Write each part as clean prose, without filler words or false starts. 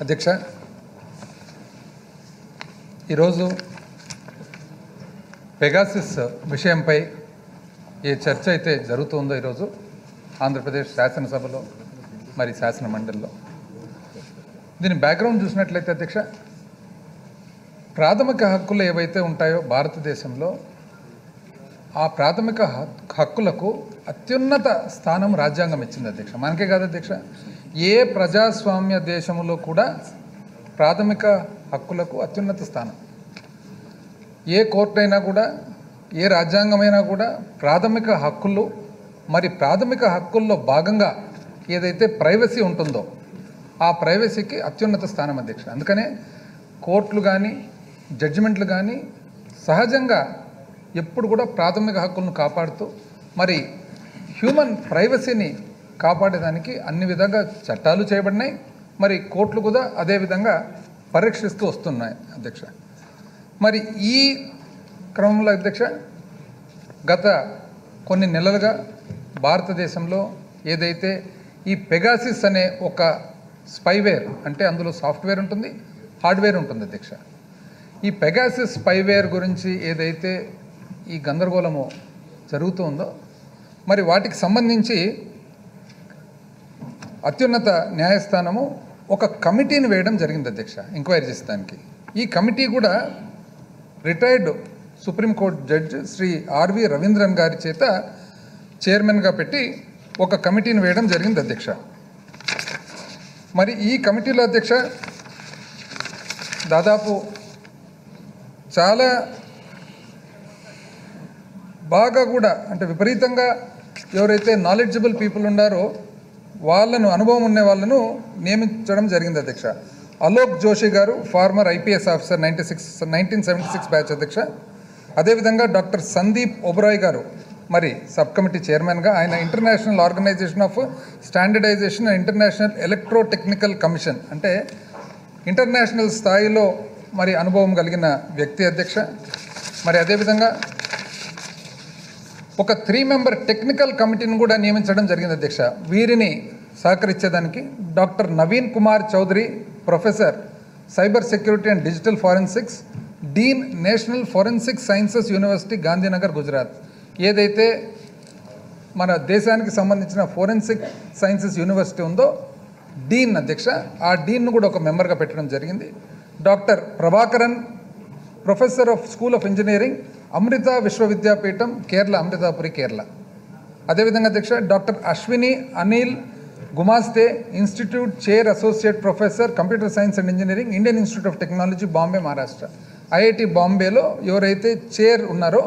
అధ్యక్ష, ఈరోజు పెగాసిస్ విషయంపై ఏ చర్చ అయితే జరుగుతుందో ఈరోజు ఆంధ్రప్రదేశ్ శాసనసభలో మరి శాసన మండలిలో, దీని బ్యాక్గ్రౌండ్ చూసినట్లయితే అధ్యక్ష, ప్రాథమిక హక్కులు ఏవైతే ఉంటాయో భారతదేశంలో ఆ ప్రాథమిక హక్కులకు అత్యున్నత స్థానం రాజ్యాంగం ఇచ్చింది అధ్యక్ష. మనకే కాదు అధ్యక్ష, ఏ ప్రజాస్వామ్య దేశంలో కూడా ప్రాథమిక హక్కులకు అత్యున్నత స్థానం. ఏ కోర్టు అయినా కూడా, ఏ రాజ్యాంగమైనా కూడా ప్రాథమిక హక్కులు, మరి ప్రాథమిక హక్కుల్లో భాగంగా ఏదైతే ప్రైవసీ ఉంటుందో ఆ ప్రైవసీకి అత్యున్నత స్థానం అధ్యక్ష. అందుకనే కోర్టులు కానీ జడ్జిమెంట్లు కానీ సహజంగా ఎప్పుడు కూడా ప్రాథమిక హక్కులను కాపాడుతూ మరి హ్యూమన్ ప్రైవసీని కాపాడేదానికి అన్ని విధంగా చట్టాలు చేయబడినాయి. మరి కోర్టులు కూడా అదేవిధంగా పరీక్షిస్తూ వస్తున్నాయి అధ్యక్ష. మరి ఈ క్రమంలో అధ్యక్ష, గత కొన్ని నెలలుగా భారతదేశంలో ఏదైతే ఈ పెగాసిస్ అనే ఒక స్పైవేర్, అంటే అందులో సాఫ్ట్వేర్ ఉంటుంది, హార్డ్వేర్ ఉంటుంది అధ్యక్ష. ఈ పెగాసిస్ స్పైవేర్ గురించి ఏదైతే ఈ గందరగోళము జరుగుతుందో మరి వాటికి సంబంధించి అత్యున్నత న్యాయస్థానము ఒక కమిటీని వేయడం జరిగింది అధ్యక్ష, ఎంక్వైరీ చేసేదానికి. ఈ కమిటీ కూడా retired supreme court judge Shri RV Raveendran గారి చేత చైర్మన్గా పెట్టి ఒక కమిటీని వేయడం జరిగింది అధ్యక్ష. మరి ఈ కమిటీలో అధ్యక్ష దాదాపు చాలా బాగా కూడా, అంటే విపరీతంగా ఎవరైతే నాలెడ్జబుల్ పీపుల్ ఉన్నారో వాళ్ళను, అనుభవం ఉన్న వాళ్ళను నియమించడం జరిగింది అధ్యక్ష. అలోక్ జోషి గారు, ఫార్మర్ ఐపీఎస్ ఆఫీసర్, 1976 బ్యాచ్ అధ్యక్ష. అదేవిధంగా డాక్టర్ సందీప్ ఒబరాయ్ గారు మరి సబ్ కమిటీ చైర్మన్గా, ఆయన international organisation of standardisation and international electrotechnical commission, అంటే ఇంటర్నేషనల్ స్థాయిలో మరి అనుభవం కలిగిన వ్యక్తి అధ్యక్ష. మరి అదేవిధంగా ఒక 3 మెంబర్ టెక్నికల్ కమిటీని కూడా నియమించడం జరిగింది అధ్యక్ష. వీరిని సహకరించేదానికి doctor Naveen Kumar Chaudhary, professor cyber security and digital forensics, dean national forensic sciences university Gandhinagar Gujarat, ఏదైతే మన దేశానికి సంబంధించిన ఫోరెన్సిక్ సైన్సెస్ యూనివర్సిటీ ఉందో డీన్ అధ్యక్ష, ఆ డీన్ను కూడా ఒక మెంబర్గా పెట్టడం జరిగింది. Doctor Prabhakaran, professor of school of engineering, Amrita Vishwavidyapeetham, Kerala, Amritapuri, Kerala. అదేవిధంగా అధ్యక్ష doctor Ashwini Anil Gumaste, institute chair, associate professor, computer science and engineering, Indian institute of technology, Bombay, Maharashtra. IIT బాంబేలో ఎవరైతే చైర్ ఉన్నారో,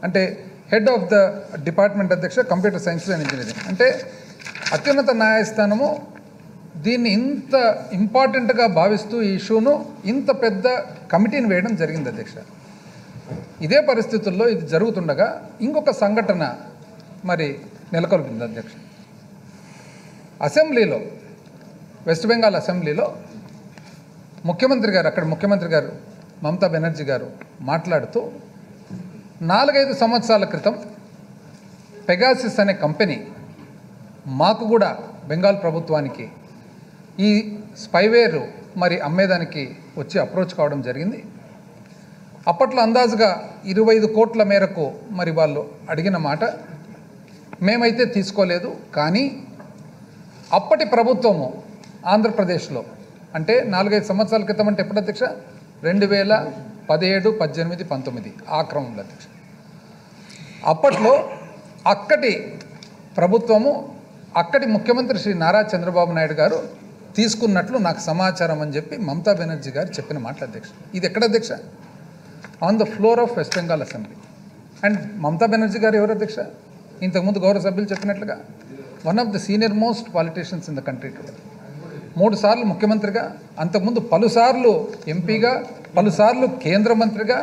అంటే హెడ్ ఆఫ్ ద డిపార్ట్మెంట్ అధ్యక్ష, కంప్యూటర్ సైన్స్ అండ్ ఇంజనీరింగ్. అంటే అత్యున్నత న్యాయస్థానము దీన్ని ఇంత ఇంపార్టెంట్గా భావిస్తూ ఈ ఇష్యూను ఇంత పెద్ద కమిటీని వేయడం జరిగింది అధ్యక్ష. ఇదే పరిస్థితుల్లో ఇది జరుగుతుండగా ఇంకొక సంఘటన మరి నెలకొల్పింది అధ్యక్ష. అసెంబ్లీలో, వెస్ట్ బెంగాల్ అసెంబ్లీలో ముఖ్యమంత్రి గారు, అక్కడ ముఖ్యమంత్రి గారు మమతా బెనర్జీ గారు మాట్లాడుతూ 4-5 సంవత్సరాల క్రితం పెగాసిస్ అనే కంపెనీ మాకు కూడా బెంగాల్ ప్రభుత్వానికి ఈ స్పైవేర్ మరి అమ్మేదానికి వచ్చి అప్రోచ్ కావడం జరిగింది. అప్పట్లో అందాజుగా 25 కోట్ల మేరకు మరి వాళ్ళు అడిగిన మాట మేమైతే తీసుకోలేదు. కానీ అప్పటి ప్రభుత్వము ఆంధ్రప్రదేశ్లో, అంటే 4-5 సంవత్సరాల క్రితం అంటే ఎప్పుడు అధ్యక్ష, 2017, 18, 19 ఆ క్రమంలో అధ్యక్ష, అప్పట్లో అక్కడి ప్రభుత్వము, అక్కడి ముఖ్యమంత్రి శ్రీ నారా చంద్రబాబు నాయుడు గారు తీసుకున్నట్లు నాకు సమాచారం అని చెప్పి మమతా బెనర్జీ గారు చెప్పిన మాట అధ్యక్ష. ఇది ఎక్కడ అధ్యక్ష? On the floor of west Bengal assembly. And Mamata Banerjee గారు ఎవరు అధ్యక్ష? ఇంతకుముందు గౌరవ సభ్యులు చెప్పినట్లుగా one of the senior most politicians in the country today. 3 సార్లు ముఖ్యమంత్రిగా, అంతకుముందు పలుసార్లు ఎంపీగా, పలుసార్లు కేంద్ర మంత్రిగా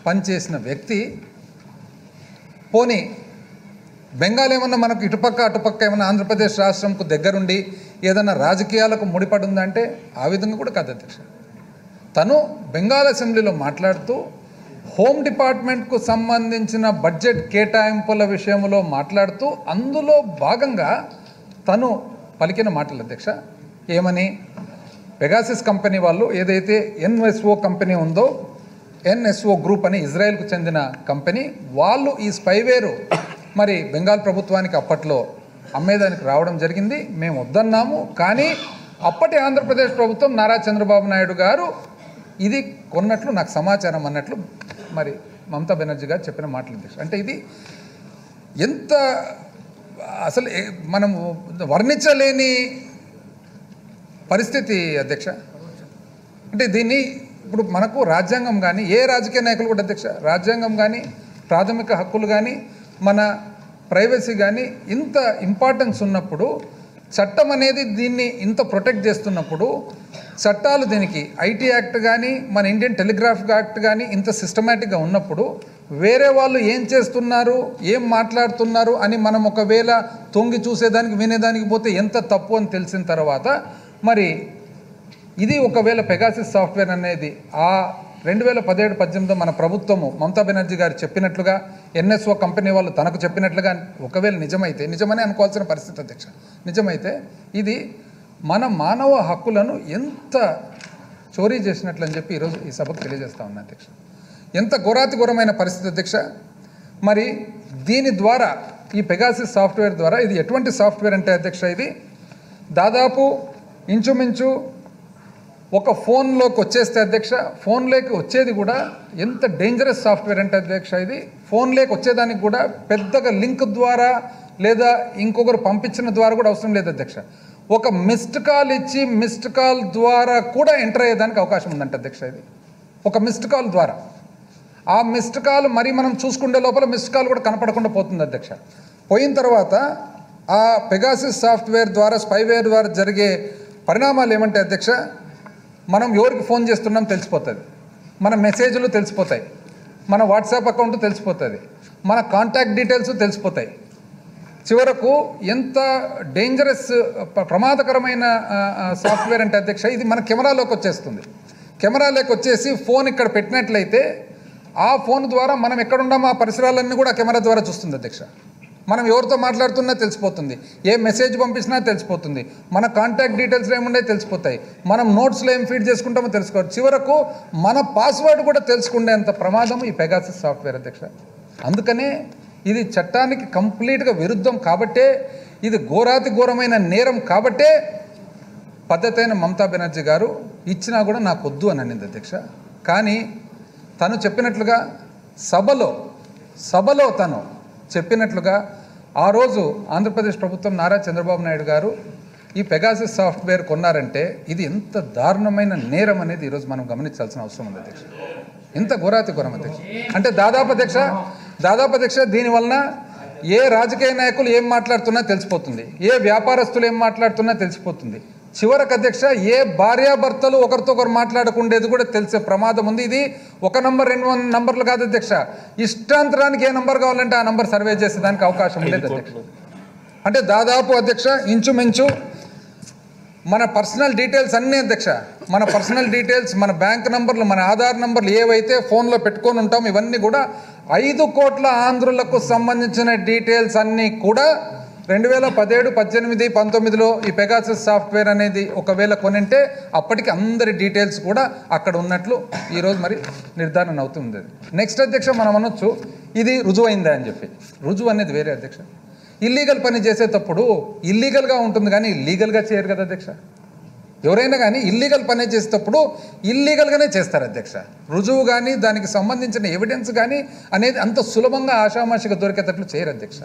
పనిచేసిన వ్యక్తి. పోనీ బెంగాల్ ఏమన్నా మనకు ఇటుపక్క అటుపక్క ఏమన్నా ఆంధ్రప్రదేశ్ రాష్ట్రంకు దగ్గరుండి ఏదన్నా రాజకీయాలకు ముడిపడి ఉందంటే ఆ విధంగా కూడా కాదు అధ్యక్ష. తను బెంగాల్ అసెంబ్లీలో మాట్లాడుతూ హోమ్ డిపార్ట్మెంట్కు సంబంధించిన బడ్జెట్ కేటాయింపుల విషయంలో మాట్లాడుతూ అందులో భాగంగా తను పలికిన మాటలు అధ్యక్ష. ఏమని? పెగాసిస్ కంపెనీ వాళ్ళు ఏదైతే ఎన్ఎస్ఓ కంపెనీ ఉందో, ఎన్ఎస్ఓ గ్రూప్ అని ఇజ్రాయెల్కు చెందిన కంపెనీ వాళ్ళు ఈ స్పైవేరు మరి బెంగాల్ ప్రభుత్వానికి అప్పట్లో అమ్మేదానికి రావడం జరిగింది. మేము వద్దన్నాము. కానీ అప్పటి ఆంధ్రప్రదేశ్ ప్రభుత్వం నారా చంద్రబాబు నాయుడు గారు ఇది కొన్నట్లు నాకు సమాచారం అన్నట్లు మరి మమతా బెనర్జీ గారు చెప్పిన మాటలు అధ్యక్ష. అంటే ఇది ఎంత అసలు మనం వర్ణించలేని పరిస్థితి అధ్యక్ష. అంటే దీన్ని ఇప్పుడు మనకు రాజ్యాంగం కానీ ఏ రాజకీయ నాయకులు కూడా అధ్యక్ష, రాజ్యాంగం కానీ ప్రాథమిక హక్కులు కానీ మన ప్రైవసీ కానీ ఇంత ఇంపార్టెన్స్ ఉన్నప్పుడు, చట్టం అనేది దీన్ని ఇంత ప్రొటెక్ట్ చేస్తున్నప్పుడు, చట్టాలు దీనికి ఐటీ యాక్ట్ కానీ మన ఇండియన్ టెలిగ్రాఫ్ యాక్ట్ కానీ ఇంత సిస్టమేటిక్గా ఉన్నప్పుడు వేరే వాళ్ళు ఏం చేస్తున్నారు, ఏం మాట్లాడుతున్నారు అని మనం ఒకవేళ తొంగి చూసేదానికి వినేదానికి పోతే ఎంత తప్పు అని తెలిసిన తర్వాత మరి ఇది ఒకవేళ పెగాసిస్ సాఫ్ట్వేర్ అనేది ఆ 2017-18 మన ప్రభుత్వము మమతా బెనర్జీ గారు చెప్పినట్లుగా ఎన్ఎస్ఓ కంపెనీ వాళ్ళు తనకు చెప్పినట్లుగా ఒకవేళ నిజమైతే, నిజమని అనుకోవాల్సిన పరిస్థితి అధ్యక్ష, నిజమైతే ఇది మన మానవ హక్కులను ఎంత చోరీ చేసినట్లు అని చెప్పి ఈరోజు ఈ సభకు తెలియజేస్తా ఉన్నా అధ్యక్ష. ఎంత ఘోరాతిఘోరమైన పరిస్థితి అధ్యక్ష. మరి దీని ద్వారా ఈ పెగాసిస్ సాఫ్ట్వేర్ ద్వారా ఇది ఎటువంటి సాఫ్ట్వేర్ అంటే అధ్యక్ష, ఇది దాదాపు ఇంచుమించు ఒక ఫోన్లోకి వచ్చేస్తే అధ్యక్ష, ఫోన్లోకి వచ్చేది కూడా ఎంత డేంజరస్ సాఫ్ట్వేర్ అంటే అధ్యక్ష, ఇది ఫోన్లోకి వచ్చేదానికి కూడా పెద్దగా లింక్ ద్వారా లేదా ఇంకొకరు పంపించిన ద్వారా కూడా అవసరం లేదు అధ్యక్ష. ఒక మిస్డ్ కాల్ ఇచ్చి మిస్డ్ కాల్ ద్వారా కూడా ఎంటర్ అయ్యేదానికి అవకాశం ఉందంట అధ్యక్ష. ఇది ఒక మిస్డ్ కాల్ ద్వారా, ఆ మిస్డ్ కాల్ మరి మనం చూసుకునే లోపల మిస్డ్ కాల్ కూడా కనపడకుండా పోతుంది అధ్యక్ష. పోయిన తర్వాత ఆ పెగాసిస్ సాఫ్ట్వేర్ ద్వారా, స్పైవేర్ ద్వారా జరిగే పరిణామాలు ఏమంటే అధ్యక్ష, మనం ఎవరికి ఫోన్ చేస్తున్నాం తెలిసిపోతుంది, మన మెసేజ్లు తెలిసిపోతాయి, మన వాట్సాప్ అకౌంట్ తెలిసిపోతుంది, మన కాంటాక్ట్ డీటెయిల్స్ తెలిసిపోతాయి. చివరకు ఎంత డేంజరస్ ప్రమాదకరమైన సాఫ్ట్వేర్ అంటే అధ్యక్ష, ఇది మన కెమెరాలోకి వచ్చేస్తుంది. కెమెరాలోకి వచ్చేసి ఫోన్ ఇక్కడ పెట్టినట్లయితే ఆ ఫోన్ ద్వారా మనం ఎక్కడున్నామో ఆ పరిసరాలన్నీ కూడా కెమెరా ద్వారా చూస్తుంది అధ్యక్ష. మనం ఎవరితో మాట్లాడుతున్నా తెలిసిపోతుంది, ఏ మెసేజ్ పంపించినా తెలిసిపోతుంది, మన కాంటాక్ట్ డీటెయిల్స్ ఏముండే తెలిసిపోతాయి, మనం నోట్స్లో ఏం ఫీడ్ చేసుకుంటామో తెలుసుకోవచ్చు, చివరకు మన పాస్వర్డ్ కూడా తెలుసుకునేంత ప్రమాదం ఈ పెగాసిస్ సాఫ్ట్వేర్ అధ్యక్ష. అందుకనే ఇది చట్టానికి కంప్లీట్గా విరుద్ధం కాబట్టే, ఇది ఘోరాతి ఘోరమైన నేరం కాబట్టే పద్ధతి అయిన మమతా బెనర్జీ గారు ఇచ్చినా కూడా నాకు వద్దు అని అనింది అధ్యక్ష. కానీ తను చెప్పినట్లుగా సభలో తను చెప్పినట్లుగా ఆ రోజు ఆంధ్రప్రదేశ్ ప్రభుత్వం నారా చంద్రబాబు నాయుడు గారు ఈ పెగాసిస్ సాఫ్ట్వేర్ కొన్నారంటే ఇది ఎంత దారుణమైన నేరం అనేది ఈరోజు మనం గమనించాల్సిన అవసరం ఉంది అధ్యక్ష. ఎంత ఘోరాతి ఘోరం అధ్యక్ష. అంటే దాదాపు అధ్యక్ష దీనివలన ఏ రాజకీయ నాయకులు ఏం మాట్లాడుతున్నా తెలిసిపోతుంది, ఏ వ్యాపారస్తులు ఏం మాట్లాడుతున్నా తెలిసిపోతుంది, చివరకు అధ్యక్ష ఏ భార్యాభర్తలు ఒకరితో ఒకరు మాట్లాడకుండేది కూడా తెలిసే ప్రమాదం ఉంది. ఇది 1 నంబర్ 2 నంబర్లు కాదు అధ్యక్ష, ఇష్టాంతరానికి ఏ నంబర్ కావాలంటే ఆ నంబర్ సర్వే చేసేదానికి అవకాశం లేదు అధ్యక్ష. అంటే దాదాపు అధ్యక్ష ఇంచుమించు మన పర్సనల్ డీటెయిల్స్ అన్నీ అధ్యక్ష, మన పర్సనల్ డీటెయిల్స్, మన బ్యాంక్ నంబర్లు, మన ఆధార్ నంబర్లు ఏవైతే ఫోన్లో పెట్టుకొని ఉంటాం ఇవన్నీ కూడా 5 కోట్ల ఆంధ్రులకు సంబంధించిన డీటెయిల్స్ అన్నీ కూడా 2017, 18, 19లో ఈ పెగాసిస్ సాఫ్ట్వేర్ అనేది ఒకవేళ కొనింటే అప్పటికి అందరి డీటెయిల్స్ కూడా అక్కడ ఉన్నట్లు ఈరోజు మరి నిర్ధారణ అవుతుంది. నెక్స్ట్ అధ్యక్ష మనం అనొచ్చు ఇది రుజువైందా అని చెప్పి. రుజువు అనేది వేరే అధ్యక్ష. ఇల్లీగల్ పని చేసేటప్పుడు ఇల్లీగల్గా ఉంటుంది కానీ లీగల్గా చేయరు కదా అధ్యక్ష. ఎవరైనా కానీ ఇల్లీగల్ పని చేసేటప్పుడు ఇల్లీగల్గానే చేస్తారు అధ్యక్ష. రుజువు కానీ దానికి సంబంధించిన ఎవిడెన్స్ కానీ అనేది అంత సులభంగా ఆషామాషిగా దొరికేటట్లు చేయరు అధ్యక్ష.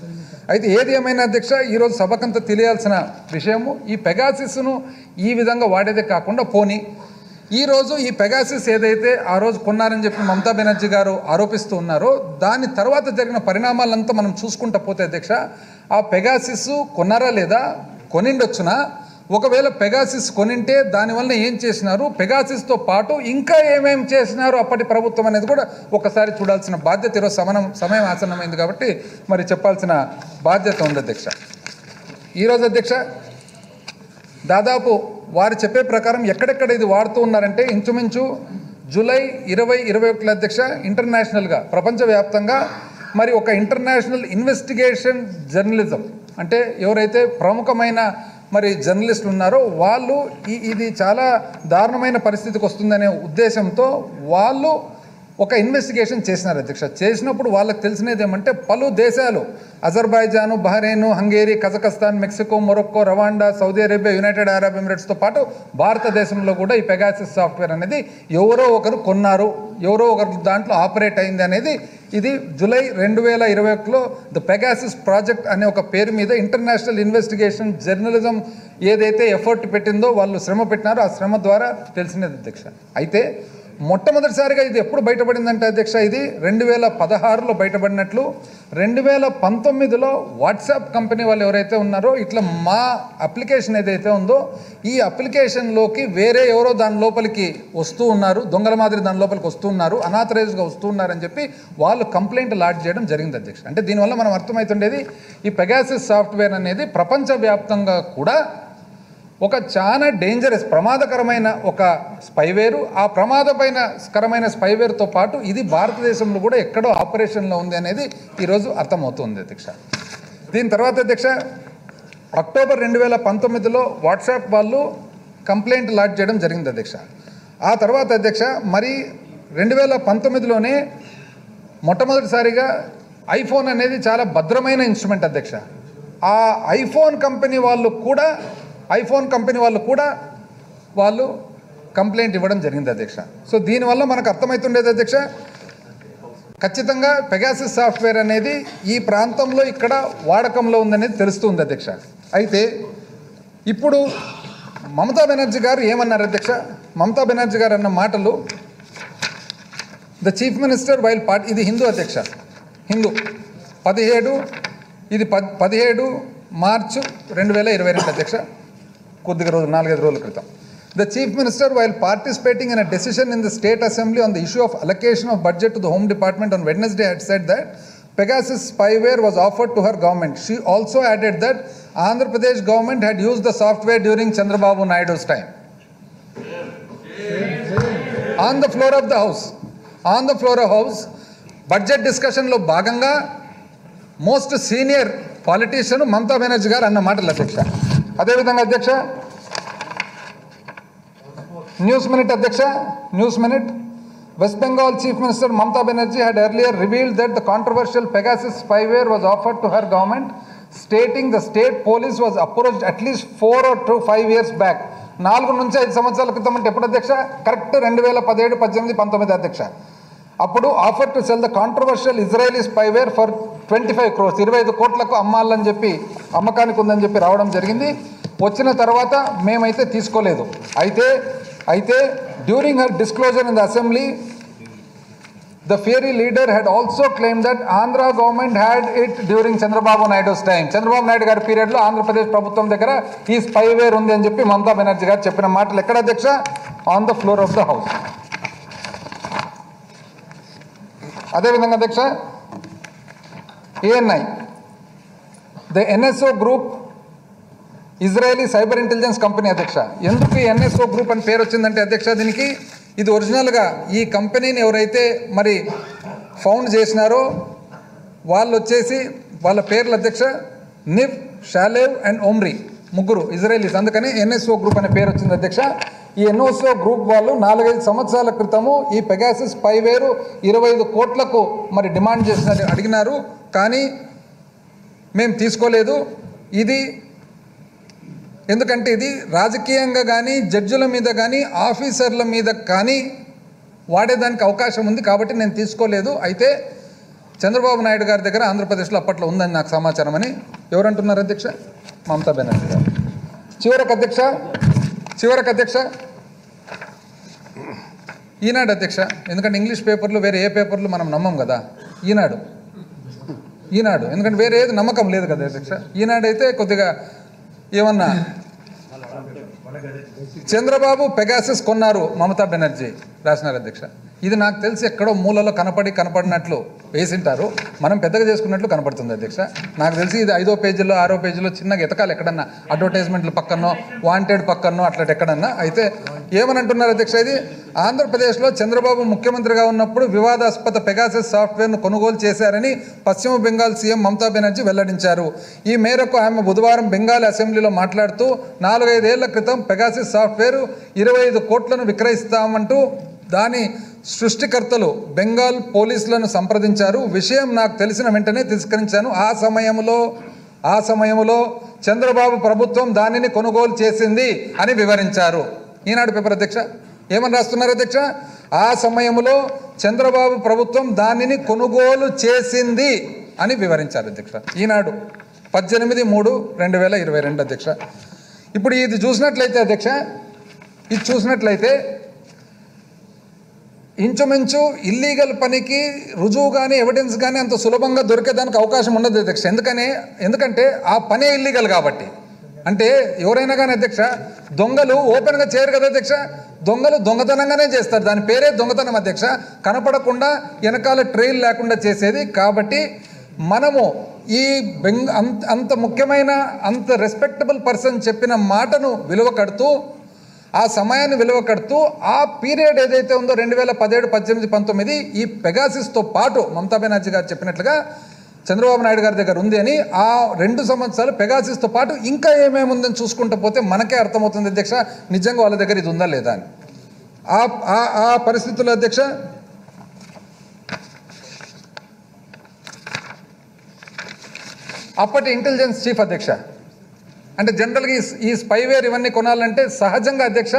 అయితే ఏది ఏమైనా అధ్యక్ష ఈరోజు సభకంతా తెలియాల్సిన విషయము ఈ పెగాసిస్ను ఈ విధంగా వాడేదే కాకుండా పోనీ ఈరోజు ఈ పెగాసిస్ ఏదైతే ఆ రోజు కొన్నారని చెప్పి మమతా బెనర్జీ గారు ఆరోపిస్తూ ఉన్నారో దాని తర్వాత జరిగిన పరిణామాలంతా మనం చూసుకుంటూ పోతే అధ్యక్ష ఆ పెగాసిస్ కొన్నారా లేదా, కొనిండొచ్చునా, ఒకవేళ పెగాసిస్ కొనింటే దానివల్ల ఏం చేసినారు, పెగాసిస్తో పాటు ఇంకా ఏమేమి చేసినారు అప్పటి ప్రభుత్వం అనేది కూడా ఒకసారి చూడాల్సిన బాధ్యత ఈరోజు సమయం ఆసన్నమైంది కాబట్టి మరి చెప్పాల్సిన బాధ్యత ఉంది అధ్యక్ష. ఈరోజు అధ్యక్ష దాదాపు వారు చెప్పే ప్రకారం ఎక్కడెక్కడ ఇది వాడుతూ ఉన్నారంటే ఇంచుమించు జూలై 2021 అధ్యక్ష ఇంటర్నేషనల్గా ప్రపంచవ్యాప్తంగా మరి ఒక ఇంటర్నేషనల్ ఇన్వెస్టిగేషన్ జర్నలిజం అంటే ఎవరైతే ప్రముఖమైన మరి జర్నలిస్టులు ఉన్నారో వాళ్ళు ఇది చాలా దారుణమైన పరిస్థితికి వస్తుందనే ఉద్దేశంతో వాళ్ళు ఒక ఇన్వెస్టిగేషన్ చేసినారు అధ్యక్ష. చేసినప్పుడు వాళ్ళకి తెలిసినది ఏమంటే పలు దేశాలు Azerbaijan, Bahrain, Hungary, Kazakhstan, Mexico, Morocco, Rwanda, Saudi Arabia, United Arab ఎమిరేట్స్తో పాటు భారతదేశంలో కూడా ఈ పెగాసిస్ సాఫ్ట్వేర్ అనేది ఎవరో ఒకరు కొన్నారు, ఎవరో ఒకరు దాంట్లో ఆపరేట్ అయింది అనేది ఇది జూలై 2021లో ద పెగాసిస్ ప్రాజెక్ట్ అనే ఒక పేరు మీద ఇంటర్నేషనల్ ఇన్వెస్టిగేషన్ జర్నలిజం ఏదైతే ఎఫర్ట్ పెట్టిందో వాళ్ళు శ్రమ పెట్టినారో ఆ శ్రమ ద్వారా తెలిసినది అధ్యక్ష. అయితే మొట్టమొదటిసారిగా ఇది ఎప్పుడు బయటపడిందంటే అధ్యక్ష, ఇది 2016లో బయటపడినట్లు 2019లో వాట్సాప్ కంపెనీ వాళ్ళు ఎవరైతే ఉన్నారో ఇట్లా మా అప్లికేషన్ ఏదైతే ఉందో ఈ అప్లికేషన్లోకి వేరే ఎవరో దాని లోపలికి వస్తూ ఉన్నారు, దొంగల మాదిరి దాని లోపలికి వస్తూ ఉన్నారు, అనాథరైజ్గా వస్తూ ఉన్నారని చెప్పి వాళ్ళు కంప్లైంట్ లాడ్జ్ చేయడం జరిగింది అధ్యక్ష. అంటే దీనివల్ల మనం అర్థమవుతుండేది ఈ పెగాసిస్ సాఫ్ట్వేర్ అనేది ప్రపంచవ్యాప్తంగా కూడా ఒక చాలా డేంజరస్ ప్రమాదకరమైన ఒక స్పైవేరు, ఆ ప్రమాదకరమైన స్పైవేర్తో పాటు ఇది భారతదేశంలో కూడా ఎక్కడో ఆపరేషన్లో ఉంది అనేది ఈరోజు అర్థమవుతుంది అధ్యక్ష. దీని తర్వాత అధ్యక్ష అక్టోబర్ 2019లో వాట్సాప్ వాళ్ళు కంప్లైంట్ లాడ్జ్ చేయడం జరిగింది అధ్యక్ష. ఆ తర్వాత అధ్యక్ష మరి 2019లోనే మొట్టమొదటిసారిగా ఐఫోన్ అనేది చాలా భద్రమైన ఇన్స్ట్రుమెంట్ అధ్యక్ష. ఆ ఐఫోన్ కంపెనీ వాళ్ళు కూడా వాళ్ళు కంప్లైంట్ ఇవ్వడం జరిగింది అధ్యక్ష. సో దీనివల్ల మనకు అర్థమవుతుండేది అధ్యక్ష, ఖచ్చితంగా పెగాసిస్ సాఫ్ట్వేర్ అనేది ఈ ప్రాంతంలో ఇక్కడ వాడకంలో ఉందనేది తెలుస్తుంది అధ్యక్ష. అయితే ఇప్పుడు మమతా బెనర్జీ గారు ఏమన్నారు అధ్యక్ష? మమతా బెనర్జీ గారు అన్న మాటలు the chief minister while part, ఇది హిందూ అధ్యక్ష, హిందూ 17 మార్చు 2022 అధ్యక్ష, కొద్దిగా రోజులు 4-5 రోజుల క్రితం. The Chief Minister, while participating in a decision in the State Assembly on the issue of allocation of budget to the Home Department on Wednesday, had said that Pegasus spyware was offered to her government. She also added that Andhra Pradesh government had used the software during Chandrababu Naidu's time. On the floor of the House, budget discussion lo bhaganga most senior politician Mamata Banerjee garu anna maatalu adhyaksha. అదే విధంగా అధ్యక్ష news minute West Bengal Chief Minister Mamata Banerjee had earlier revealed that the controversial Pegasus spyware was offered to her government, stating the state police was approached at least 4 or 5 years back. 4 నుంచి 5 సంవత్సరాల క్రితం అంటే ఎప్పుడు అధ్యక్ష? Correct 2017, 18, 19 అధ్యక్ష. అప్పుడు offer to cell the controversial Israeli spyware for 25 crores 25 కోట్లకు అమ్మాలని చెప్పి అమ్మకానికి ఉందని చెప్పి రావడం జరిగింది. వచ్చిన తర్వాత మేమైతే తీసుకోలేదు. అయితే during her disclosure in the assembly the ఫియరీ leader had also claim that Andhra government had it during Chandrababu Naidu's time. Chandrababu Naidu గారి పీరియడ్లో ఆంధ్రప్రదేశ్ ప్రభుత్వం దగ్గర ఈ స్పైవేర్ ఉంది అని చెప్పి మమతా బెనర్జీ గారు చెప్పిన మాటలు ఎక్కడ అధ్యక్ష? On the floor of the house. అదేవిధంగా అధ్యక్ష ANI, the NSO group Israeli cyber intelligence company అధ్యక్ష. ఎందుకు ఈ NSO గ్రూప్ అని పేరు వచ్చిందంటే అధ్యక్ష దీనికి ఇది ఒరిజినల్గా ఈ కంపెనీని ఎవరైతే మరి ఫౌండ్ చేసినారో వాళ్ళు వచ్చేసి వాళ్ళ పేర్లు అధ్యక్ష నివ్, షాలేవ్ అండ్ ఓమ్రీ, ముగ్గురు ఇజ్రాయలీస్, అందుకని NSO గ్రూప్ అనే పేరు వచ్చింది అధ్యక్ష. ఈ NSO గ్రూప్ వాళ్ళు 4-5 సంవత్సరాల క్రితము ఈ పెగాసిస్ స్పైవేర్ 25 కోట్లకు మరి డిమాండ్ చేసినారు, అడిగినారు, కానీ మేము తీసుకోలేదు. ఇది ఎందుకంటే ఇది రాజకీయంగా కానీ జడ్జిల మీద కానీ ఆఫీసర్ల మీద కానీ వాడేదానికి అవకాశం ఉంది కాబట్టి నేను తీసుకోలేదు. అయితే చంద్రబాబు నాయుడు గారి దగ్గర ఆంధ్రప్రదేశ్లో అప్పట్లో ఉందని నాకు సమాచారం అని ఎవరంటున్నారు అధ్యక్ష? మమతా బెనర్జీ గారు. చివరకు అధ్యక్ష ఈనాడు అధ్యక్ష, ఎందుకంటే ఇంగ్లీష్ పేపర్లు వేరే ఏ పేపర్లు మనం నమ్మం కదా, ఈనాడు ఎందుకంటే వేరే ఏది నమ్మకం లేదు కదా అధ్యక్ష. ఈనాడు అయితే కొద్దిగా ఏమన్నా చంద్రబాబు పెగాసిస్ కొన్నారు మమతా బెనర్జీ రాసినారు అధ్యక్ష. ఇది నాకు తెలిసి ఎక్కడో మూలలో కనపడినట్లు వేసింటారు. మనం పెద్దగా చేసుకున్నట్లు కనపడుతుంది అధ్యక్ష. నాకు తెలిసి ఇది 5వ పేజీలో 6వ పేజీలో చిన్నగా ఎతకాలి ఎక్కడన్నా, అడ్వర్టైజ్మెంట్లు పక్కనో వాంటెడ్ పక్కనో అట్లా ఎక్కడన్నా. అయితే ఏమని అంటున్నారు అధ్యక్ష, ఇది ఆంధ్రప్రదేశ్లో చంద్రబాబు ముఖ్యమంత్రిగా ఉన్నప్పుడు వివాదాస్పద పెగాసస్ సాఫ్ట్వేర్ను కొనుగోలు చేశారని పశ్చిమ బెంగాల్ సీఎం మమతా బెనర్జీ వెల్లడించారు. ఈ మేరకు ఆమె బుధవారం బెంగాల్ అసెంబ్లీలో మాట్లాడుతూ 4-5 ఏళ్ల క్రితం పెగాసస్ సాఫ్ట్వేర్ 25 కోట్లను విక్రయిస్తామంటూ దాని సృష్టికర్తలు బెంగాల్ పోలీసులను సంప్రదించారు. విషయం నాకు తెలిసిన వెంటనే తిరస్కరించాను. ఆ సమయంలో చంద్రబాబు ప్రభుత్వం దానిని కొనుగోలు చేసింది అని వివరించారు. ఈనాడు పేపర్ అధ్యక్ష ఏమని రాస్తున్నారు అధ్యక్ష, ఆ సమయంలో చంద్రబాబు ప్రభుత్వం దానిని కొనుగోలు చేసింది అని వివరించారు అధ్యక్ష. ఈనాడు 18/3/2022 అధ్యక్ష. ఇప్పుడు ఇది చూసినట్లయితే అధ్యక్ష, ఇది చూసినట్లయితే ఇంచుమించు ఇల్లీగల్ పనికి రుజువు కానీ ఎవిడెన్స్ కానీ అంత సులభంగా దొరికేదానికి అవకాశం ఉండదు అధ్యక్ష. ఎందుకంటే ఆ పనే ఇల్లీగల్ కాబట్టి. అంటే ఎవరైనా కానీ అధ్యక్ష, దొంగలు ఓపెన్గా చేయరు కదా అధ్యక్ష, దొంగలు దొంగతనంగానే చేస్తారు. దాని పేరే దొంగతనం అధ్యక్ష, కనపడకుండా వెనకాల ట్రైల్ లేకుండా చేసేది. కాబట్టి మనము ఈ అంత ముఖ్యమైన అంత రెస్పెక్టబుల్ పర్సన్ చెప్పిన మాటను విలువ కడుతూ, ఆ సమయాన్ని విలువ కడుతూ, ఆ పీరియడ్ ఏదైతే ఉందో 2017, 18, 19 ఈ పెగాసిస్తో పాటు మమతా బెనర్జీ గారు చెప్పినట్లుగా చంద్రబాబు నాయుడు గారి దగ్గర ఉంది అని, ఆ 2 సంవత్సరాలు పెగాసిస్తో పాటు ఇంకా ఏమేమి ఉందని చూసుకుంటూ పోతే మనకే అర్థమవుతుంది అధ్యక్ష నిజంగా వాళ్ళ దగ్గర ఇది ఉందా లేదా అని. ఆ పరిస్థితుల్లో అధ్యక్ష అప్పటి ఇంటెలిజెన్స్ చీఫ్ అధ్యక్ష, అంటే జనరల్గా ఈ స్పైవేర్ ఇవన్నీ కొనాలంటే సహజంగా అధ్యక్ష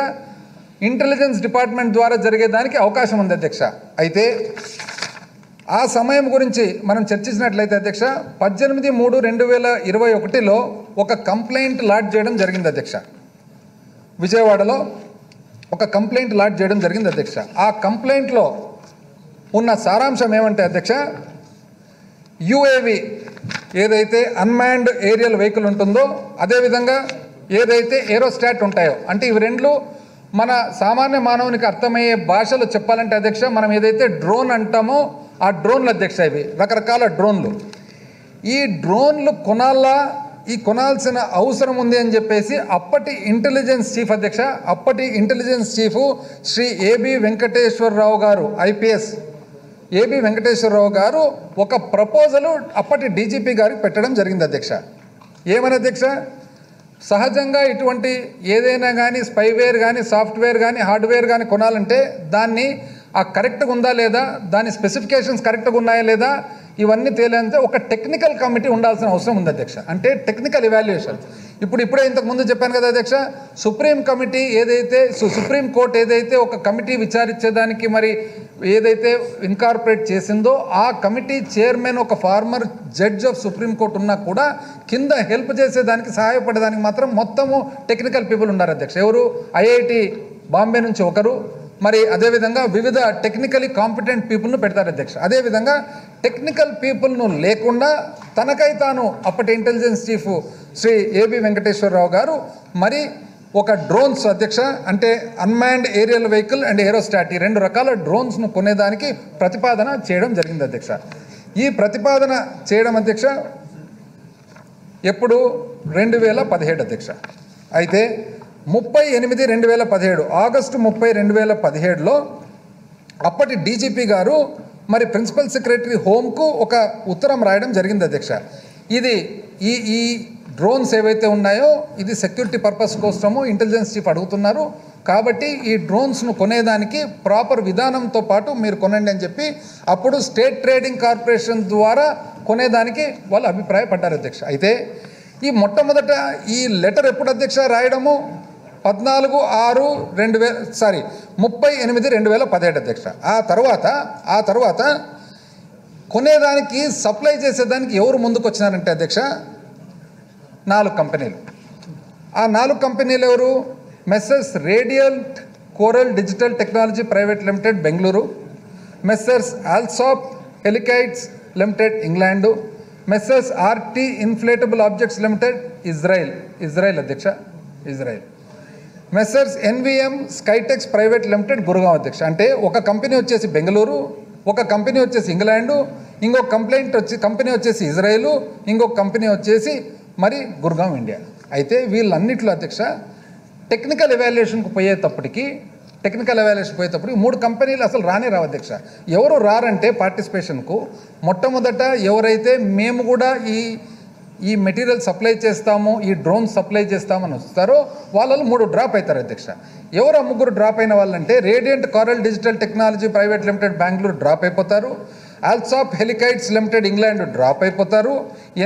ఇంటెలిజెన్స్ డిపార్ట్మెంట్ ద్వారా జరిగేదానికి అవకాశం ఉంది అధ్యక్ష. అయితే ఆ సమయం గురించి మనం చర్చించినట్లయితే అధ్యక్ష 18/3/2021లో ఒక కంప్లైంట్ లాడ్జ్ చేయడం జరిగింది అధ్యక్ష. విజయవాడలో ఒక కంప్లైంట్ లాడ్జ్ చేయడం జరిగింది అధ్యక్ష. ఆ కంప్లైంట్లో ఉన్న సారాంశం ఏమంటే అధ్యక్ష, యుఏవి ఏదైతే అన్మాన్డ్ ఏరియల్ వెహికల్ ఉంటుందో, అదేవిధంగా ఏదైతే ఏరోస్టాట్ ఉంటాయో, అంటే ఇవి రెండు మన సామాన్య మానవునికి అర్థమయ్యే భాషలో చెప్పాలంటే అధ్యక్ష, మనం ఏదైతే డ్రోన్ అంటామో ఆ డ్రోన్లు అధ్యక్ష, ఇవి రకరకాల డ్రోన్లు. ఈ డ్రోన్లు కొనాల్సిన అవసరం ఉంది అని చెప్పేసి అప్పటి ఇంటెలిజెన్స్ చీఫ్ అధ్యక్ష, అప్పటి intelligence chief Shri AB Venkateswara Rao గారు, ఐపీఎస్ ఏబి వెంకటేశ్వరరావు గారు ఒక ప్రపోజలు అప్పటి డీజీపీ గారికి పెట్టడం జరిగింది అధ్యక్ష. ఏమని అధ్యక్ష, సహజంగా ఇటువంటి ఏదైనా కానీ స్పైవేర్ కానీ సాఫ్ట్వేర్ కానీ హార్డ్వేర్ కానీ కొనాలంటే దాన్ని కరెక్ట్గా ఉందా లేదా, దాని స్పెసిఫికేషన్స్ కరెక్ట్గా ఉన్నాయా లేదా, ఇవన్నీ తేలేంతే ఒక టెక్నికల్ కమిటీ ఉండాల్సిన అవసరం ఉంది అధ్యక్ష. అంటే టెక్నికల్ ఇవాల్యుయేషన్. ఇప్పుడే ఇంతకుముందు చెప్పాను కదా అధ్యక్ష, సుప్రీం కోర్ట్ ఏదైతే ఒక కమిటీ విచారించేదానికి మరి ఏదైతే ఇన్కార్పొరేట్ చేసిందో, ఆ కమిటీ చైర్మన్ ఒక former judge of supreme court ఉన్నా కూడా కింద హెల్ప్ చేసేదానికి సహాయపడేదానికి మాత్రం మొత్తము టెక్నికల్ పీపుల్ ఉన్నారు అధ్యక్ష. ఎవరు, ఐఐటి బాంబే నుంచి ఒకరు, మరి అదేవిధంగా వివిధ టెక్నికలీ కాంపిటెంట్ పీపుల్ను పెడతారు అధ్యక్ష. అదేవిధంగా టెక్నికల్ పీపుల్ను లేకుండా తనకై తాను అప్పటి intelligence chief Shri AB Venkateswara Rao గారు మరి ఒక డ్రోన్స్ అధ్యక్ష, అంటే unmanned aerial vehicle and aerostat, ఈ 2 రకాల డ్రోన్స్ను కొనేదానికి ప్రతిపాదన చేయడం జరిగింది అధ్యక్ష. ఈ ప్రతిపాదన చేయడం అధ్యక్ష ఎప్పుడు 2017 అధ్యక్ష. అయితే 30/8/2017 ఆగస్టు 30, 2017లో అప్పటి డీజీపీ గారు మరి ప్రిన్సిపల్ సెక్రటరీ హోమ్కు ఒక ఉత్తరం రాయడం జరిగింది అధ్యక్ష. ఇది ఈ డ్రోన్స్ ఏవైతే ఉన్నాయో ఇది సెక్యూరిటీ పర్పస్ కోసము ఇంటెలిజెన్స్ చీఫ్ అడుగుతున్నారు, కాబట్టి ఈ డ్రోన్స్ను కొనేదానికి ప్రాపర్ విధానంతో పాటు మీరు కొనండి అని చెప్పి అప్పుడు స్టేట్ ట్రేడింగ్ కార్పొరేషన్ ద్వారా కొనేదానికి వాళ్ళు అభిప్రాయపడ్డారు అధ్యక్ష. అయితే ఈ మొట్టమొదట ఈ లెటర్ ఎప్పుడు అధ్యక్ష రాయడము, 30/8/2017 అధ్యక్ష. ఆ తర్వాత కొనేదానికి సప్లై చేసేదానికి ఎవరు ముందుకు వచ్చినారంటే అధ్యక్ష 4 కంపెనీలు. ఆ 4 కంపెనీలు ఎవరు, messrs Radiant Coral digital technology private limited Bengaluru, messrs Allsopp Helikites limited England, messrs RT inflatable objects limited Israel అధ్యక్ష, Israel. Messrs NVM Skytex private limited Gurgaon అధ్యక్ష. అంటే ఒక కంపెనీ వచ్చేసి బెంగళూరు, ఒక కంపెనీ వచ్చేసి ఇంగ్లాండు, ఇంకొక కంపెనీ వచ్చేసి ఇజ్రాయేలు, ఇంకొక కంపెనీ వచ్చేసి మరి గురుగాం ఇండియా. అయితే వీళ్ళన్నిట్లో అధ్యక్ష టెక్నికల్ ఎవాల్యుయేషన్కి పోయేటప్పటికి 3 కంపెనీలు అసలు రానే రావు అధ్యక్ష. ఎవరు రారంటే పార్టిసిపేషన్కు మొట్టమొదట ఎవరైతే మేము కూడా ఈ మెటీరియల్ సప్లై చేస్తాము, ఈ డ్రోన్ సప్లై చేస్తామని వస్తారో వాళ్ళు 3 డ్రాప్ అవుతారు అధ్యక్ష. ఎవరు 3 డ్రాప్ అయిన వాళ్ళంటే Radiant Coral digital technology private limited Bengaluru drop అయిపోతారు, Allsopp Helikites limited England drop అయిపోతారు,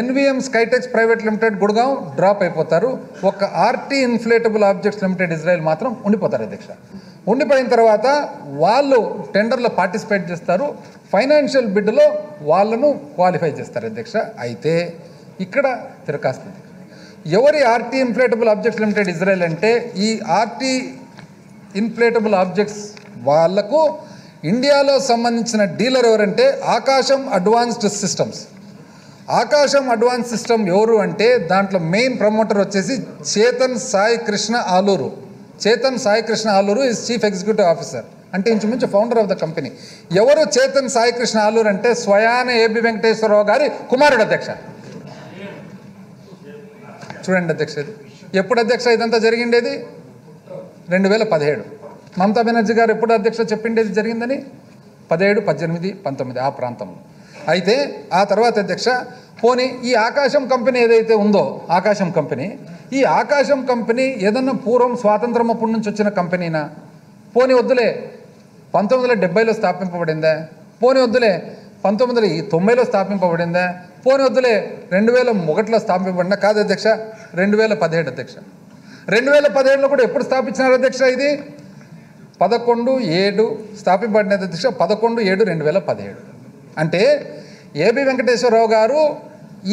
NVM Skytex private limited Gurgaon drop అయిపోతారు. ఒక RT inflatable objects limited Israel మాత్రం ఉండిపోతారు అధ్యక్ష. ఉండిపోయిన తర్వాత వాళ్ళు టెండర్లో పార్టిసిపేట్ చేస్తారు, ఫైనాన్షియల్ బిడ్లో వాళ్ళను క్వాలిఫై చేస్తారు అధ్యక్ష. అయితే ఇక్కడ తిరకాస్తుంది. ఎవరి RT inflatable objects limited Israel అంటే ఈ ఆర్టీ ఇన్ఫ్లేటబుల్ ఆబ్జెక్ట్స్ వాళ్లకు ఇండియాలో సంబంధించిన డీలర్ ఎవరంటే Akasam advanced systems. Akasam advance system ఎవరు అంటే దాంట్లో మెయిన్ ప్రమోటర్ వచ్చేసి Chetan Sai Krishna Aluru. Chetan Sai Krishna Aluru is chief executive officer, అంటే ఇంచుమించు ఫౌండర్ ఆఫ్ ద కంపెనీ. ఎవరు చేతన్ సాయి కృష్ణ ఆలూరు అంటే స్వయాన ఏబి వెంకటేశ్వరరావు గారి కుమారుడు అధ్యక్ష. చూడండి అధ్యక్ష, ఇది ఎప్పుడు అధ్యక్ష ఇదంతా జరిగిండేది? 2017. మమతా బెనర్జీ గారు ఎప్పుడు అధ్యక్ష చెప్పిండేది జరిగిందని? 17, 18, 19 ఆ ప్రాంతంలో. అయితే ఆ తర్వాత అధ్యక్ష పోనీ ఈ ఆకాశం కంపెనీ ఏదైతే ఉందో ఈ ఆకాశం కంపెనీ ఏదన్నా పూర్వం స్వాతంత్రం అప్పటి నుంచి వచ్చిన కంపెనీనా? పోనీ వద్దులే 1970లో స్థాపింపబడిందా? పోనీ వద్దులే 1990లో స్థాపింపబడిందా? పోనీ వద్దులే 2001లో స్థాపింపబడిందా? కాదు అధ్యక్ష, 2017 అధ్యక్ష. 2017లో కూడా ఎప్పుడు స్థాపించినారు అధ్యక్ష? ఇది 11/7 స్థాపింపబడినది అధ్యక్ష, 11/7/2017. అంటే ఏబి వెంకటేశ్వరరావు గారు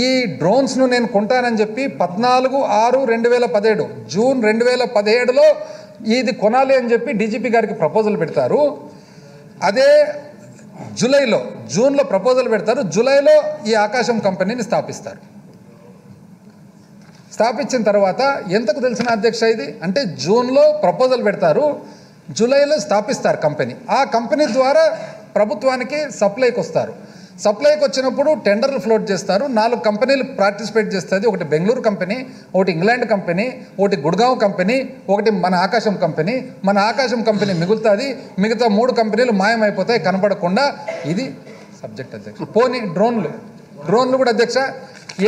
ఈ డ్రోన్స్ను నేను కొంటానని చెప్పి 14/6/2017 జూన్ 2017లో ఇది కొనాలి అని చెప్పి డీజీపీ గారికి ప్రపోజల్ పెడతారు. అదే జూన్లో ప్రపోజల్ పెడతారు, జూలైలో ఈ ఆకాశం కంపెనీని స్థాపిస్తారు. స్థాపించిన తర్వాత ఎంతకు తెలిసిన అధ్యక్ష ఇది అంటే జూన్లో ప్రపోజల్ పెడతారు, జూలైలో స్థాపిస్తారు కంపెనీ. ఆ కంపెనీ ద్వారా ప్రభుత్వానికి సప్లైకి వస్తారు. సప్లైకి వచ్చినప్పుడు టెండర్లు ఫ్లోట్ చేస్తారు. 4 కంపెనీలు పార్టిసిపేట్ చేస్తుంది. ఒకటి బెంగళూరు కంపెనీ, ఒకటి ఇంగ్లాండ్ కంపెనీ, ఒకటి గుడ్గావ్ కంపెనీ, ఒకటి మన ఆకాశం కంపెనీ. మన ఆకాశం కంపెనీ మిగులుతుంది, మిగతా 3 కంపెనీలు మాయమైపోతాయి కనపడకుండా. ఇది సబ్జెక్ట్ అధ్యక్ష. పోనీ డ్రోన్లు కూడా అధ్యక్ష.